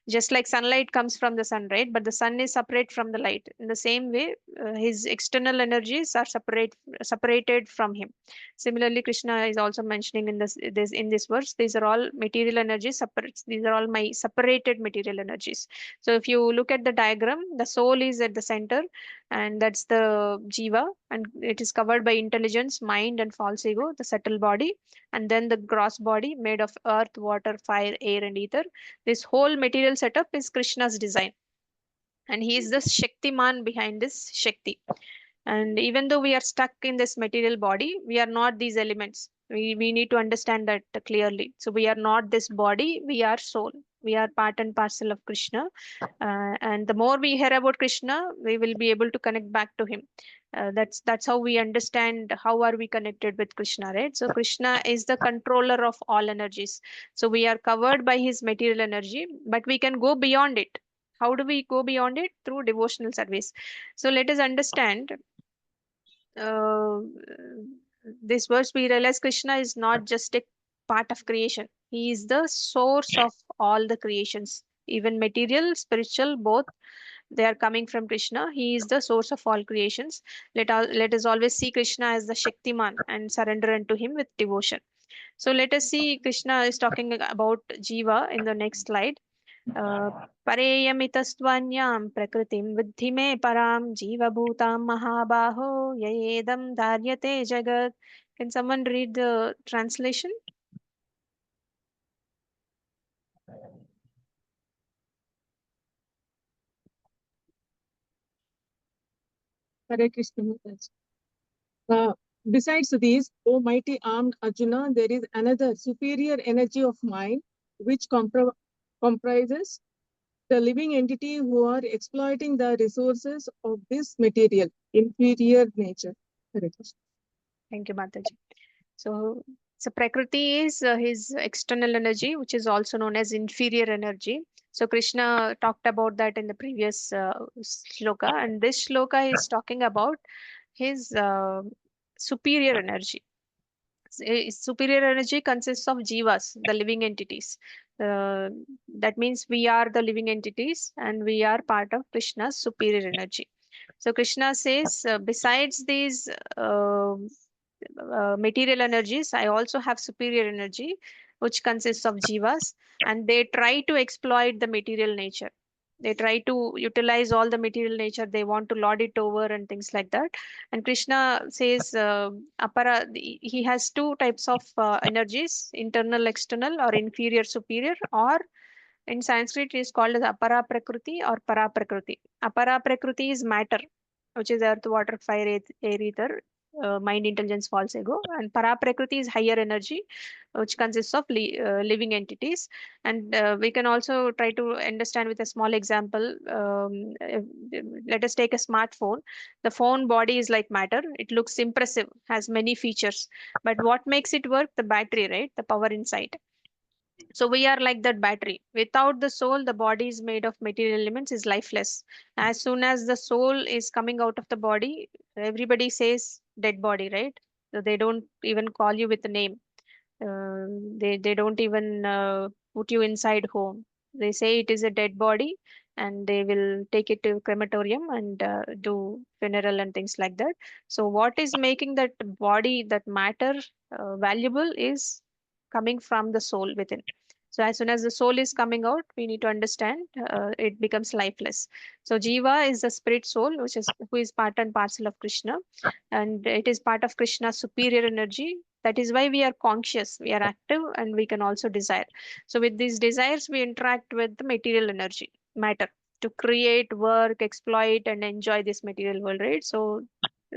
Just like sunlight comes from the sun, right? But the sun is separate from the light. In the same way, his external energies are separated from him. Similarly, Krishna is also mentioning in this verse, these are all material energies separate. These are all my separated material energies. So if you look at the diagram, the soul is at the center, and that's the jiva, and it is covered by intelligence, mind, and false ego, the subtle body, and then the gross body made of earth, water, fire, air, and ether. This whole material setup is Krishna's design, and he is the Shaktiman behind this Shakti. And even though we are stuck in this material body, we are not these elements. We need to understand that clearly. So we are not this body, we are soul. We are part and parcel of Krishna. And the more we hear about Krishna, we will be able to connect back to him. That's how we understand how are we connected with Krishna, right? So Krishna is the controller of all energies. So we are covered by his material energy, but we can go beyond it. How do we go beyond it? Through devotional service. So let us understand uh, this verse. We realize Krishna is not just a part of creation. He is the source of all the creations, even material, spiritual, both. They are coming from Krishna. He is the source of all creations. Let us always see Krishna as the Shaktiman and surrender unto him with devotion. So let us see Krishna is talking about Jiva in the next slide. परेयमितस्त्वन्यां प्रकृतिं विद्धि मे परां जीवभूतां महाबाहो ययेदं धार्यते जगत्. Can someone read the translation? Hare Krishna Maharaj. Besides these, O mighty armed Arjuna, there is another superior energy of mind which comprises the living entity who are exploiting the resources of this material, inferior nature. Hare Krishna. Thank you, Mataji. So Prakriti is his external energy, which is also known as inferior energy. So Krishna talked about that in the previous shloka, and this shloka is talking about his superior energy. Superior energy consists of jivas, the living entities. Uh, that means we are the living entities and we are part of Krishna's superior energy. So Krishna says, besides these material energies, I also have superior energy, which consists of jivas, and they try to exploit the material nature. They try to utilize all the material nature. They want to lord it over and things like that. And Krishna says, he has 2 types of energies: internal, external, or inferior, superior, or in Sanskrit it is called as apara prakriti or para prakriti. Apara prakriti is matter, which is earth, water, fire, air, ether, mind, intelligence, false ego. And para prakriti is higher energy, which consists of living entities. And we can also try to understand with a small example. Let us take a smartphone. The phone body is like matter. It looks impressive, has many features. But what makes it work? The battery, right? The power inside. So we are like that battery. Without the soul, the body is made of material elements, is lifeless. As soon as the soul is coming out of the body, everybody says dead body, right? So they don't even call you with a name. They don't even put you inside home. They say it is a dead body, and they will take it to crematorium and do funeral and things like that. So what is making that body, that matter, valuable is coming from the soul within. So as soon as the soul is coming out, we need to understand it becomes lifeless. So Jiva is the spirit soul, which is who is part and parcel of Krishna, and it is part of Krishna's superior energy. That is why we are conscious, we are active, and we can also desire. So with these desires, we interact with the material energy, matter, to create, work, exploit, and enjoy this material world, right? So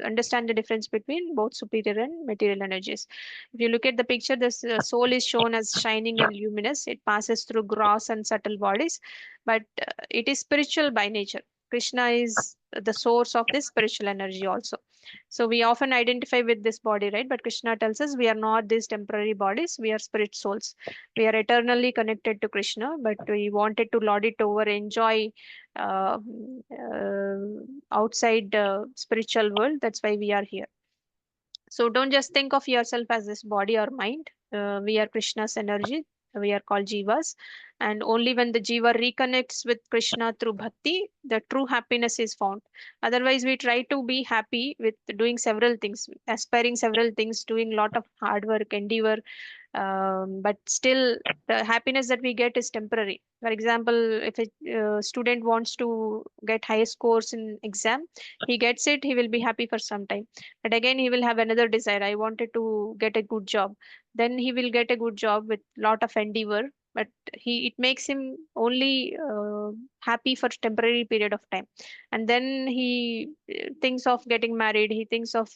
understand the difference between both superior and material energies. If you look at the picture, this soul is shown as shining and luminous. It passes through gross and subtle bodies, but it is spiritual by nature. Krishna is the source of this spiritual energy also. So we often identify with this body, right? But Krishna tells us we are not these temporary bodies, we are spirit souls. We are eternally connected to Krishna, but we wanted to lord it over, enjoy uh, uh, outside spiritual world. That's why we are here. So don't just think of yourself as this body or mind. We are Krishna's energy. We are called jivas. And only when the jiva reconnects with Krishna through bhakti, the true happiness is found. Otherwise, we try to be happy with doing several things, aspiring several things, doing a lot of hard work, endeavor, but still the happiness that we get is temporary. For example, if a student wants to get high scores in exam, he gets it, he will be happy for some time, but again he will have another desire. I wanted to get a good job. Then he will get a good job with lot of endeavor, but he it makes him only happy for temporary period of time. And then he thinks of getting married, he thinks of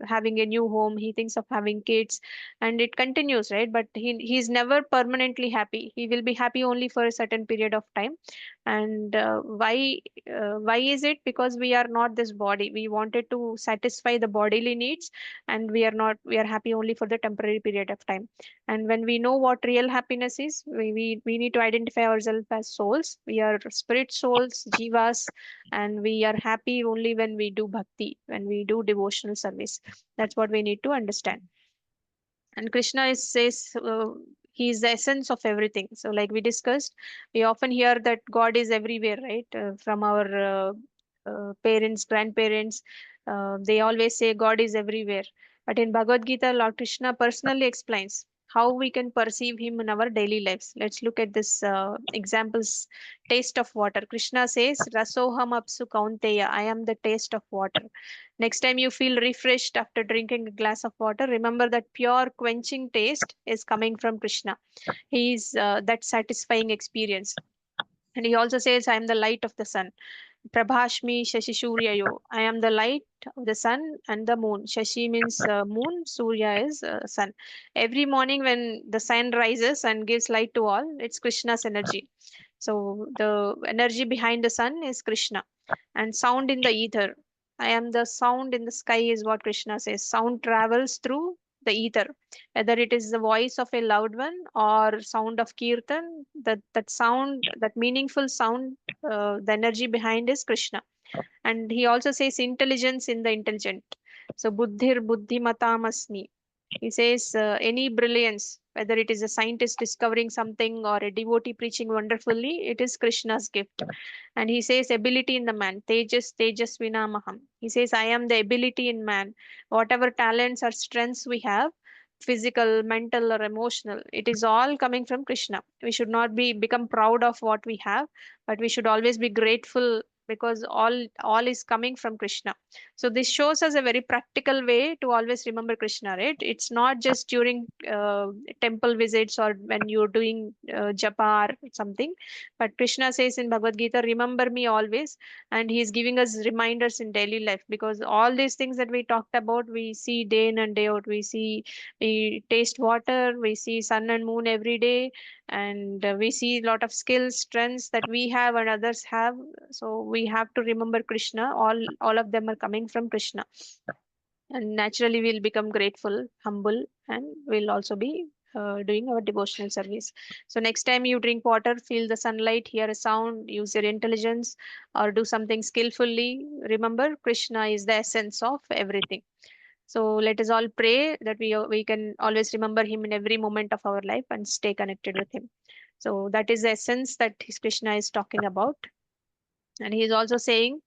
having a new home, he thinks of having kids, and it continues, right? But he's never permanently happy. He will be happy only for a certain period of time. And why is it? Because we are not this body. We wanted to satisfy the bodily needs, and we are happy only for the temporary period of time. And when we know what real happiness is, we need to identify ourselves as souls. We are spirit souls, jivas, and we are happy only when we do bhakti, when we do devotional service. That's what we need to understand. And Krishna says he is the essence of everything. So like we discussed, we often hear that God is everywhere, right? From our parents, grandparents, they always say God is everywhere. But in Bhagavad Gita, Lord Krishna personally explains how we can perceive him in our daily lives. Let's look at this examples. Taste of water, Krishna says rasoham apsu kaunteya, I am the taste of water. Next time you feel refreshed after drinking a glass of water, remember that pure quenching taste is coming from Krishna. He is that satisfying experience. And he also says, I am the light of the sun. Prabhashmi Shashi Suryayo. I am the light of the sun and the moon. Shashi means moon, Surya is sun. Every morning when the sun rises and gives light to all, it's Krishna's energy. So the energy behind the sun is Krishna. And sound in the ether. I am the sound in the sky is what Krishna says. Sound travels through the ether, whether it is the voice of a loved one or sound of kirtan, that sound, that meaningful sound, the energy behind is Krishna. And he also says intelligence in the intelligent. So buddhir buddhimatam asmi. He says any brilliance, whether it is a scientist discovering something or a devotee preaching wonderfully, it is Krishna's gift. And he says ability in the man, tejas tejas vinamaham. He says I am the ability in man. Whatever talents or strengths we have, physical, mental, or emotional, it is all coming from Krishna. We should not be become proud of what we have, but we should always be grateful, because all is coming from Krishna. So this shows us a very practical way to always remember Krishna, right? It's not just during temple visits or when you're doing japa or something, but Krishna says in Bhagavad Gita, remember me always. And he's giving us reminders in daily life, because all these things that we talked about, we see day in and day out. We taste water, we see sun and moon every day, and we see a lot of skills, strengths that we have and others have. So we have to remember Krishna. All of them are coming from Krishna. And naturally we'll become grateful, humble, and we'll also be doing our devotional service. So next time you drink water, feel the sunlight, hear a sound, use your intelligence, or do something skillfully, remember Krishna is the essence of everything. So let us all pray that we can always remember him in every moment of our life and stay connected with him. So that is the essence that his Krishna is talking about. And he is also saying,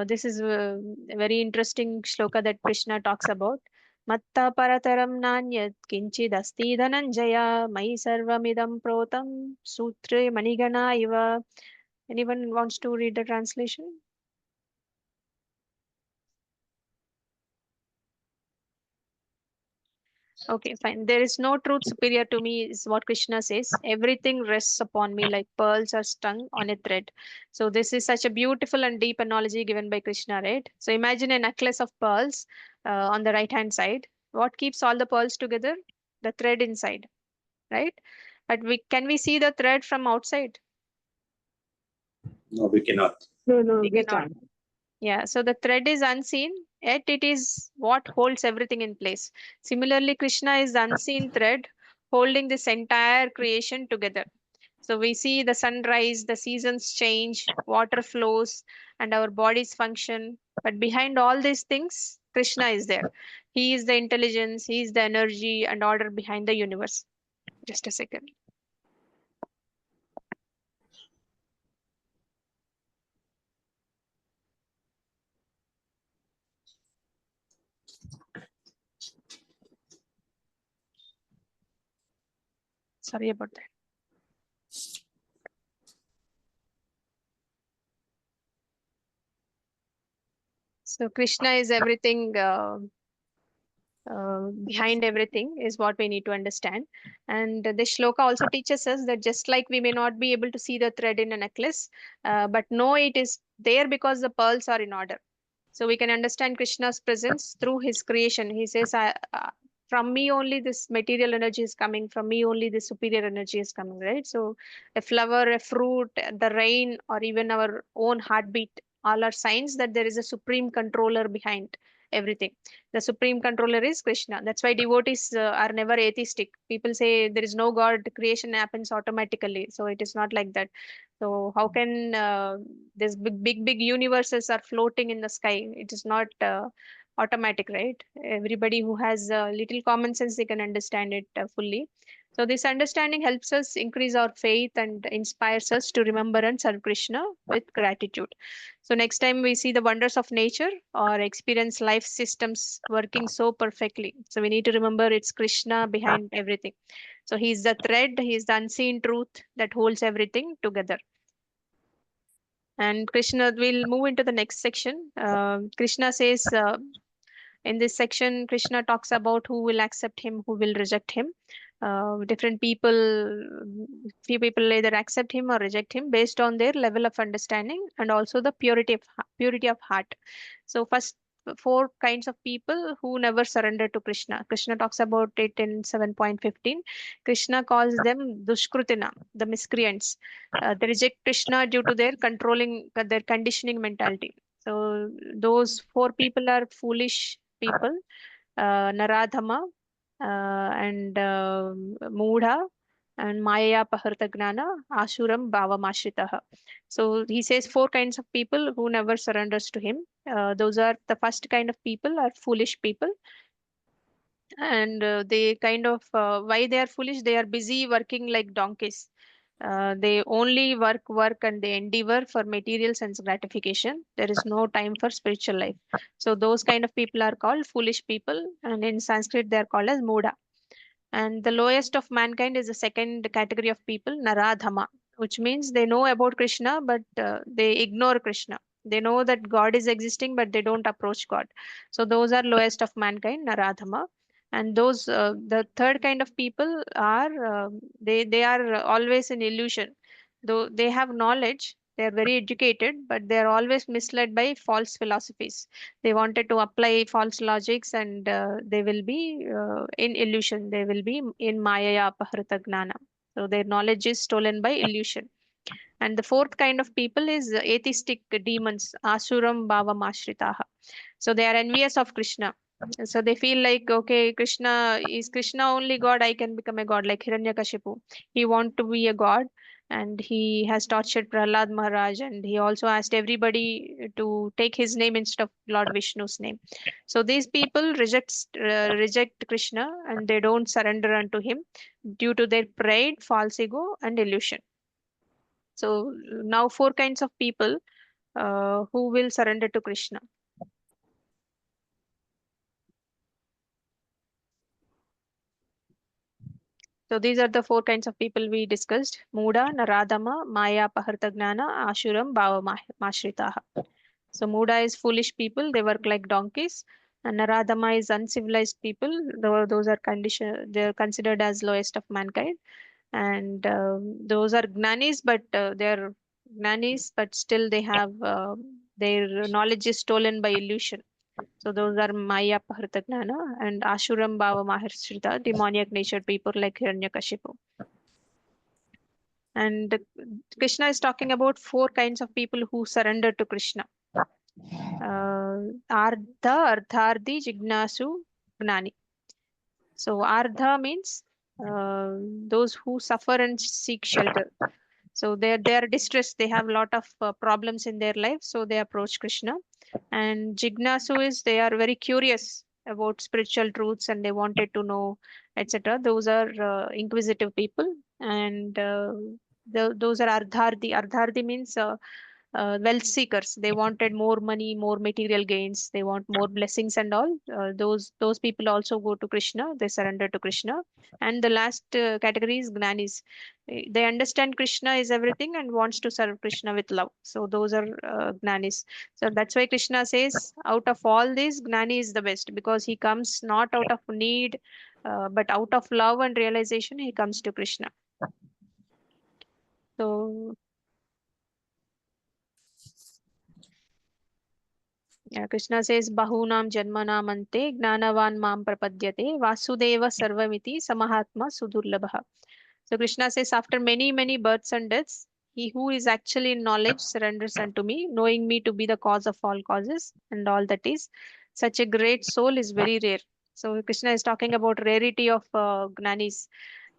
this is a very interesting shloka that Krishna talks about. Matta parataram nanyat kinchid asti dhananjaya mai sarvamidam protam sutre manigana iva. Anyone wants to read the translation? Okay, fine. There is no truth superior to me, is what Krishna says. Everything rests upon me like pearls are strung on a thread. So, this is such a beautiful and deep analogy given by Krishna, right? So, imagine a necklace of pearls on the right hand side. What keeps all the pearls together? The thread inside, right? But can we see the thread from outside? No, we cannot. No, We we cannot. can't. Yeah, so the thread is unseen, yet it is what holds everything in place. Similarly, Krishna is the unseen thread holding this entire creation together. So we see the sunrise, the seasons change, water flows, and our bodies function. But behind all these things, Krishna is there. He is the intelligence, he is the energy and order behind the universe. Just a second. Sorry about that. So Krishna is everything. Behind everything is what we need to understand. And this shloka also teaches us that just like we may not be able to see the thread in a necklace, but know it is there because the pearls are in order. So we can understand Krishna's presence through his creation. He says, from me only this material energy is coming, from me only this superior energy is coming, right? So a flower, a fruit, the rain, or even our own heartbeat, all are signs that there is a supreme controller behind everything. The supreme controller is Krishna. That's why devotees are never atheistic. People say there is no God, creation happens automatically. So it is not like that. So how can these big universes are floating in the sky? It is not automatic, right? Everybody who has little common sense, they can understand it fully. So this understanding helps us increase our faith and inspires us to remember and serve Krishna with gratitude. So next time we see the wonders of nature or experience life systems working so perfectly, so we need to remember it's Krishna behind everything. So he's the thread, he's the unseen truth that holds everything together. And Krishna, will move into the next section. Krishna says, in this section, Krishna talks about who will accept him, who will reject him. Different people, few people either accept him or reject him based on their level of understanding and also the purity of heart. So first, four kinds of people who never surrender to Krishna. Krishna talks about it in 7.15. Krishna calls them Dushkrutina, the miscreants. They reject Krishna due to their their conditioning mentality. So those four people are foolish people, Naradhama, and Moodha, and Maya Paharta Gnana, Asuram Bhavamashitaha. So he says four kinds of people who never surrenders to him. Those are the first kind of people are foolish people, and they kind of why they are foolish, they are busy working like donkeys. They only work and they endeavor for material sense gratification. There is no time for spiritual life. So those kind of people are called foolish people, and in Sanskrit they are called as Muda. And the lowest of mankind is the second category of people, Naradhama, which means they know about Krishna, but they ignore Krishna. They know that God is existing, but they don't approach God. So those are lowest of mankind, Naradhama. And those the third kind of people are they are always in illusion. Though they have knowledge, they are very educated, but they are always misled by false philosophies. They wanted to apply false logics, and they will be in illusion. They will be in Maya Pahrita Gnana. So their knowledge is stolen by illusion. And the fourth kind of people is atheistic demons, Asuram Bhavam Ashritaha. So they are envious of Krishna. So they feel like, okay, Krishna is Krishna only God, I can become a god, like Hiranyakashipu. He want to be a god, and he has tortured Prahlad Maharaj, and he also asked everybody to take his name instead of Lord Vishnu's name. So these people reject Krishna, and they don't surrender unto him due to their pride, false ego, and illusion. So now four kinds of people who will surrender to Krishna. So these are the four kinds of people we discussed: Muda, Naradama, Maya, Pahartagnana, Ashuram, Bhava Mashritaha. So Muda is foolish people, they work like donkeys. And Naradama is uncivilized people, those are they're considered as lowest of mankind. And those are Gnanis, but they're Gnanis, but still they have their knowledge is stolen by illusion. So those are Maya Pahritagnana and Ashuram Bhava Maharshrita, demoniac natured people like Hiranyakashipu. And Krishna is talking about four kinds of people who surrender to Krishna. Ardha, Ardhardi, Jignasu, Gnani. So Ardha means those who suffer and seek shelter. So they're distressed. They have a lot of problems in their life. So they approach Krishna. And Jignasu is they are very curious about spiritual truths and they wanted to know, etc. Those are inquisitive people. And those are Ardhardi. Ardhardi means wealth seekers. They wanted more money, more material gains. They want more blessings and all. Those people also go to Krishna. They surrender to Krishna. And the last category is Gnanis. They understand Krishna is everything and wants to serve Krishna with love. So those are Gnanis. So that's why Krishna says, out of all these, Gnani is the best because he comes not out of need, but out of love and realization. He comes to Krishna. So Krishna says, Bahunam Janmanam Ante Gnanavan Mam Prapadyate Vasudeva Sarvamiti Samahatma Sudurlabha. So Krishna says, after many, many births and deaths, he who is actually in knowledge surrenders unto me, knowing me to be the cause of all causes and all that is. Such a great soul is very rare. So Krishna is talking about rarity of Gnanis.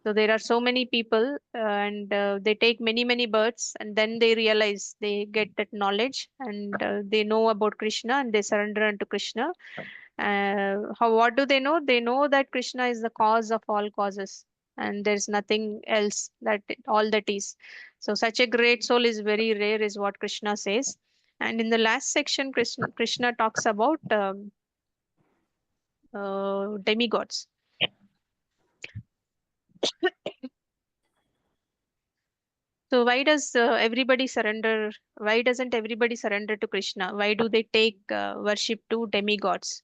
So there are so many people and they take many, many births and then they realize they get that knowledge and they know about Krishna and they surrender unto Krishna. What do they know? They know that Krishna is the cause of all causes and there's nothing else all that is. So such a great soul is very rare is what Krishna says. And in the last section, Krishna talks about demigods. So why does everybody surrender? Why doesn't everybody surrender to Krishna? Why do they take worship to demigods?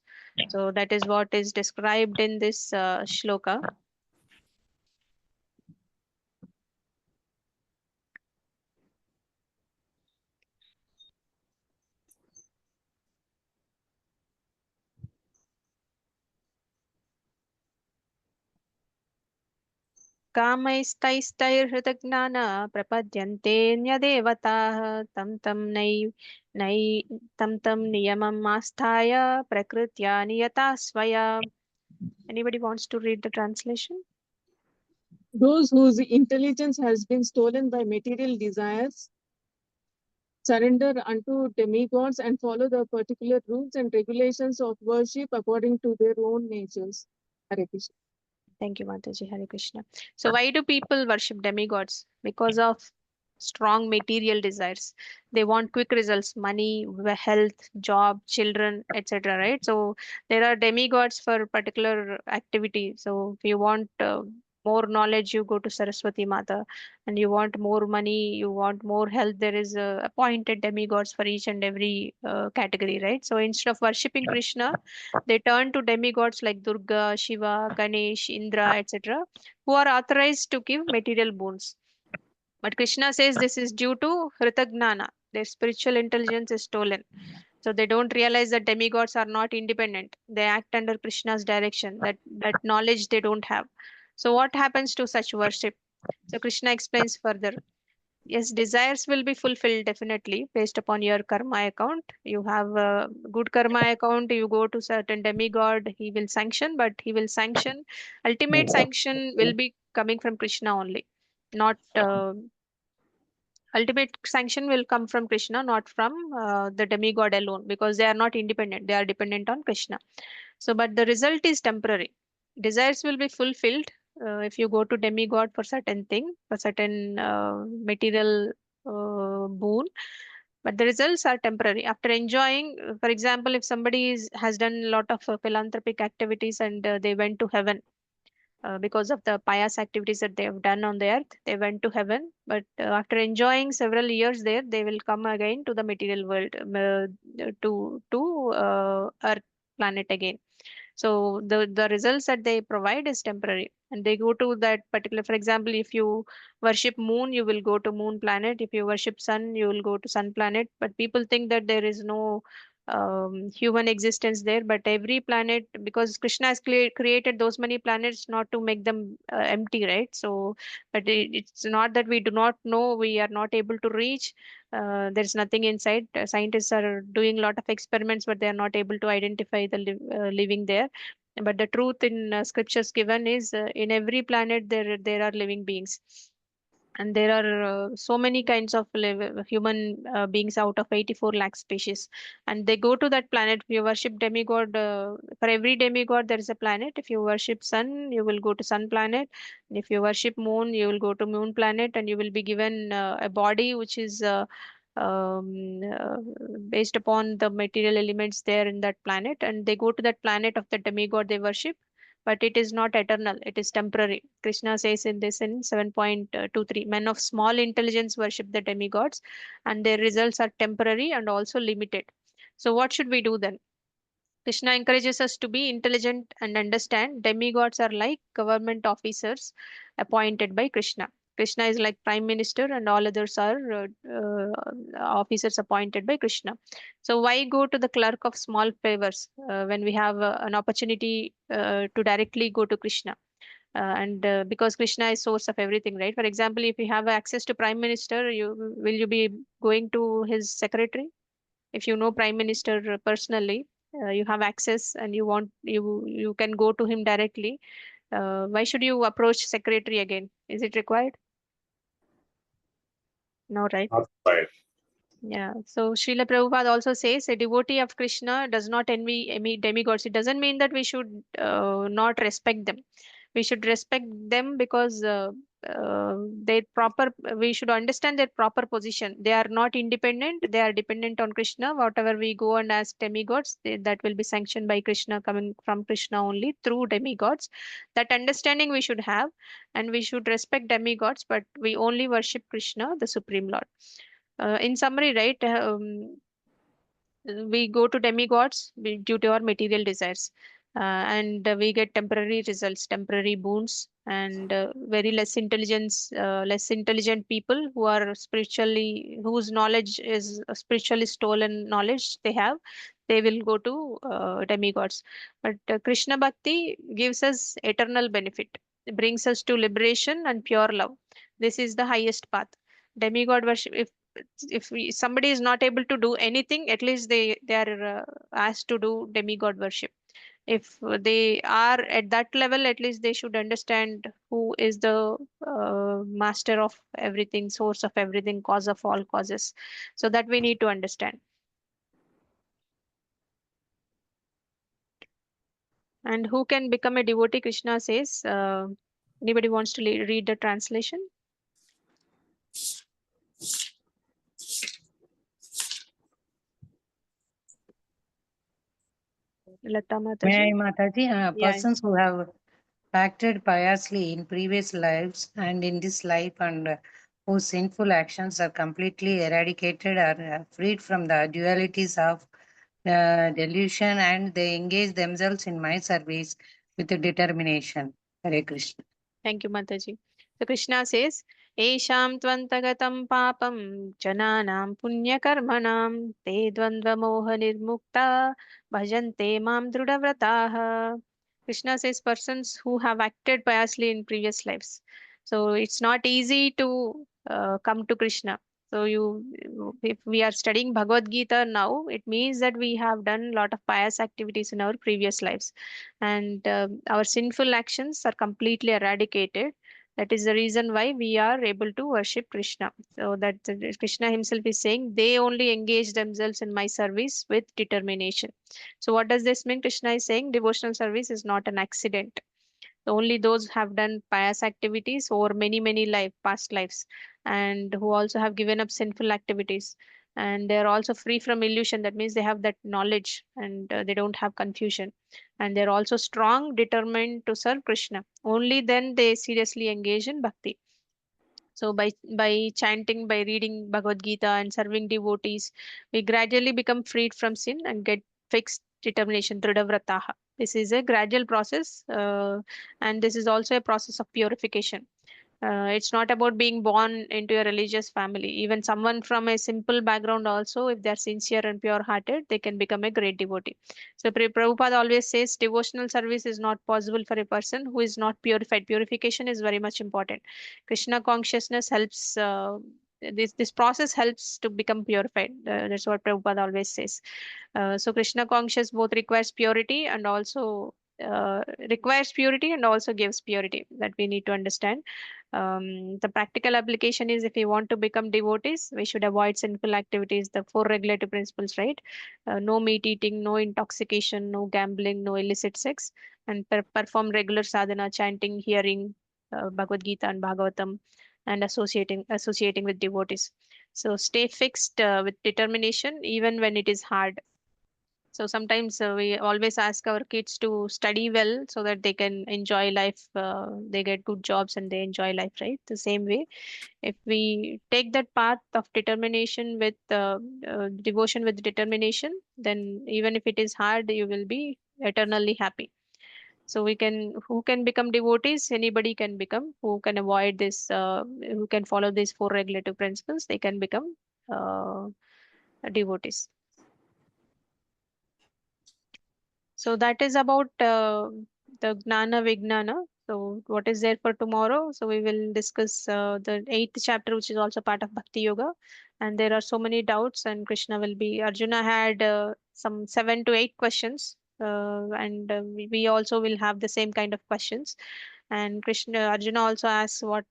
So that is what is described in this shloka. कामैस्तैस्तैर्हृतज्ञाना प्रपद्यन्ते न्यदेवताः तं तं नै नै तं तं नियमम् आस्थाय प्रकृत्या नियता स्वया. Anybody wants to read the translation? Those whose intelligence has been stolen by material desires surrender unto demigods and follow the particular rules and regulations of worship according to their own natures. Hare Krishna. Thank you, Mataji. Hare Krishna. So why do people worship demigods? Because of strong material desires. They want quick results, money, health, job, children, etc. Right? So there are demigods for particular activity. So if you want more knowledge, you go to Saraswati Mata, and you want more money, you want more health. There is appointed demigods for each and every category, right? So instead of worshipping Krishna, they turn to demigods like Durga, Shiva, Ganesh, Indra, etc., who are authorized to give material boons. But Krishna says this is due to Hritagnana. Their spiritual intelligence is stolen. So they don't realize that demigods are not independent. They act under Krishna's direction. That knowledge they don't have. So what happens to such worship? So Krishna explains further. Yes, desires will be fulfilled definitely based upon your karma account. You have a good karma account, you go to certain demigod, he will sanction, but he will sanction. Ultimate sanction will be coming from Krishna only, not ultimate sanction will come from Krishna, not from the demigod alone, because they are not independent. They are dependent on Krishna. So, but the result is temporary. Desires will be fulfilled if you go to demigod for certain thing, for certain material boon, but the results are temporary. After enjoying, for example, if somebody has done a lot of philanthropic activities and they went to heaven because of the pious activities that they have done on the earth, they went to heaven. But after enjoying several years there, they will come again to the material world, to Earth planet again. So the results that they provide is temporary, and they go to that particular. For example, if you worship moon, you will go to moon planet. If you worship sun, you will go to sun planet. But people think that there is no human existence there, but every planet, because Krishna has created those many planets not to make them empty, right? So, but it's not that we do not know, we are not able to reach. There's nothing inside. Scientists are doing a lot of experiments, but they are not able to identify the living there. But the truth in scriptures given is in every planet there are living beings, and there are so many kinds of human beings out of 84 lakh species, and they go to that planet. If you worship demigod, for every demigod there is a planet. If you worship sun, you will go to sun planet. And if you worship moon, you will go to moon planet, and you will be given a body which is um, uh, based upon the material elements there in that planet, and they go to that planet of the demigod they worship. But it is not eternal, it is temporary. Krishna says in this in 7.23, men of small intelligence worship the demigods, and their results are temporary and also limited. So what should we do then? Krishna encourages us to be intelligent and understand demigods are like government officers appointed by Krishna. Krishna is like prime minister, and all others are officers appointed by Krishna. So why go to the clerk of small favors when we have an opportunity to directly go to Krishna? And because Krishna is source of everything, right? For example, if you have access to prime minister, you be going to his secretary? If you know prime minister personally, you have access and you can go to him directly. Why should you approach secretary again? Is it required? No, right? Not right. Yeah. So Srila Prabhupada also says a devotee of Krishna does not envy any demigods. It doesn't mean that we should not respect them. We should respect them because their proper. We should understand their proper position. They are not independent. They are dependent on Krishna. Whatever we go and ask demigods, that will be sanctioned by Krishna, coming from Krishna only through demigods. That understanding we should have, and we should respect demigods, but we only worship Krishna, the Supreme Lord. In summary, right, we go to demigods due to our material desires, and we get temporary results, temporary boons, and very less intelligent people who are spiritually, whose knowledge is spiritually stolen knowledge they have, they will go to demigods. But Krishna Bhakti gives us eternal benefit, it brings us to liberation and pure love. This is the highest path. Demigod worship, somebody is not able to do anything, at least they are asked to do demigod worship. If they are at that level, at least they should understand who is the master of everything, source of everything, cause of all causes. So that we need to understand. And who can become a devotee? Krishna says, anybody wants to read the translation? Lata May Mataji? I, Mataji? Yeah. Persons who have acted piously in previous lives and in this life, and whose sinful actions are completely eradicated, are freed from the dualities of delusion, and they engage themselves in my service with determination. Hare Krishna. Thank you, Mataji. So Krishna says, Esham tvantagatam papam jananam punyakarmanam te dvandva moha nirmukta bhajante mam drudavrataha. Krishna says persons who have acted piously in previous lives. So it's not easy to come to Krishna. So if we are studying Bhagavad Gita now, it means that we have done a lot of pious activities in our previous lives, and our sinful actions are completely eradicated. That is the reason why we are able to worship Krishna. So that Krishna himself is saying they only engage themselves in my service with determination. So what does this mean? Krishna is saying devotional service is not an accident. Only those have done pious activities over many past lives, and who also have given up sinful activities, and they are also free from illusion. That means they have that knowledge, and they don't have confusion, and they're also strong, determined to serve Krishna. Only then they seriously engage in bhakti. So by chanting, by reading Bhagavad Gita and serving devotees, we gradually become freed from sin and get fixed determination, Dridhavrataha. This is a gradual process, and this is also a process of purification. It's not about being born into a religious family. Even someone from a simple background, also, if they're sincere and pure hearted, they can become a great devotee. So, Prabhupada always says devotional service is not possible for a person who is not purified. Purification is very much important. Krishna consciousness helps. This process helps to become purified. That's what Prabhupada always says. So Krishna conscious both requires purity and also gives purity. That we need to understand. The practical application is, if we want to become devotees, we should avoid sinful activities, the four regulative principles, right? No meat eating, no intoxication, no gambling, no illicit sex, and perform regular sadhana, chanting, hearing Bhagavad Gita and Bhagavatam, and associating with devotees. So stay fixed with determination even when it is hard. So sometimes we always ask our kids to study well so that they can enjoy life. They get good jobs and they enjoy life, right? The same way, if we take that path of determination with devotion with determination, then even if it is hard, you will be eternally happy. So who can become devotees? Anybody can become. Who can avoid this? Who can follow these four regulative principles? They can become uh, devotees. So that is about the Gnana Vijnana. So what is there for tomorrow? So we will discuss the eighth chapter, which is also part of Bhakti Yoga. And there are so many doubts, and Arjuna had some 7 to 8 questions. And we also will have the same kind of questions. And Arjuna also asks what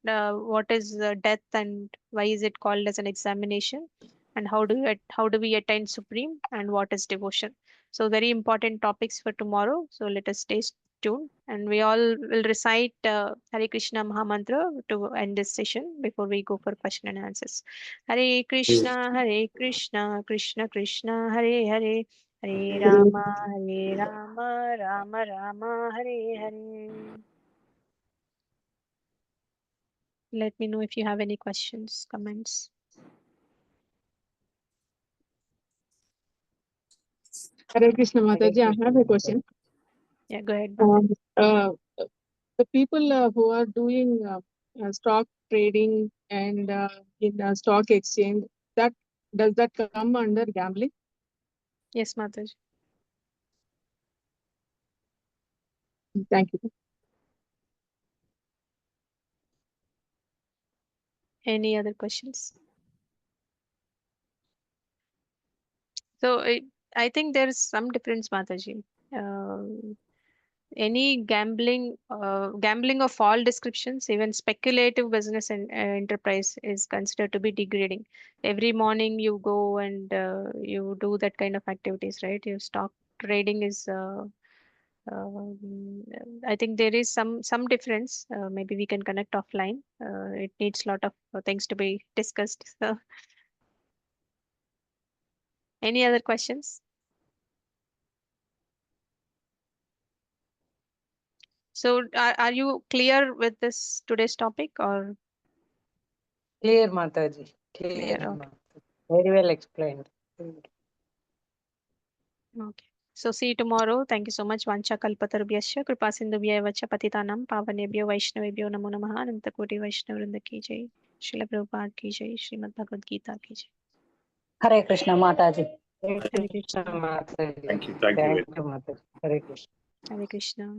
is death and why is it called as an examination, and how do we attain supreme, and what is devotion. So very important topics for tomorrow. So let us stay tuned, and we all will recite Hare Krishna Mahamantra to end this session before we go for question and answers. Hare Krishna, Krishna Krishna, Hare Hare, Hare Rama, Rama Rama, Hare Hare. Let me know if you have any questions, comments. Hare Krishna Mataji, I have a question. Yeah, go ahead, Mataji. The people who are doing stock trading and in a stock exchange, does that come under gambling? Yes, Mataji. Thank you. Any other questions? So I think there is some difference, Mataji. Any gambling of all descriptions, even speculative business and enterprise, is considered to be degrading. Every morning you go and you do that kind of activities, right? Your stock trading is. Um, I think there is some difference. Maybe we can connect offline. It needs a lot of things to be discussed. So, any other questions? So, are you clear with this today's topic, or Clear, Mataji. Clear. clear? Okay. Very well explained. Okay. So see you tomorrow. Thank you so much. Vancha kalpatarubhyasya kripa sindhubhya vacha patitanam pavanebhyo vaishnavebhyo namo namaha ananta koti vaishnavrinda ki jai. Srila Prabhupada ki jai. Srimad Bhagavad Gita ki jai. Hare Krishna Mataji. Hare Krishna. Mataji. Thank you. Thank you, Mataji. Hare Krishna. Hare Krishna.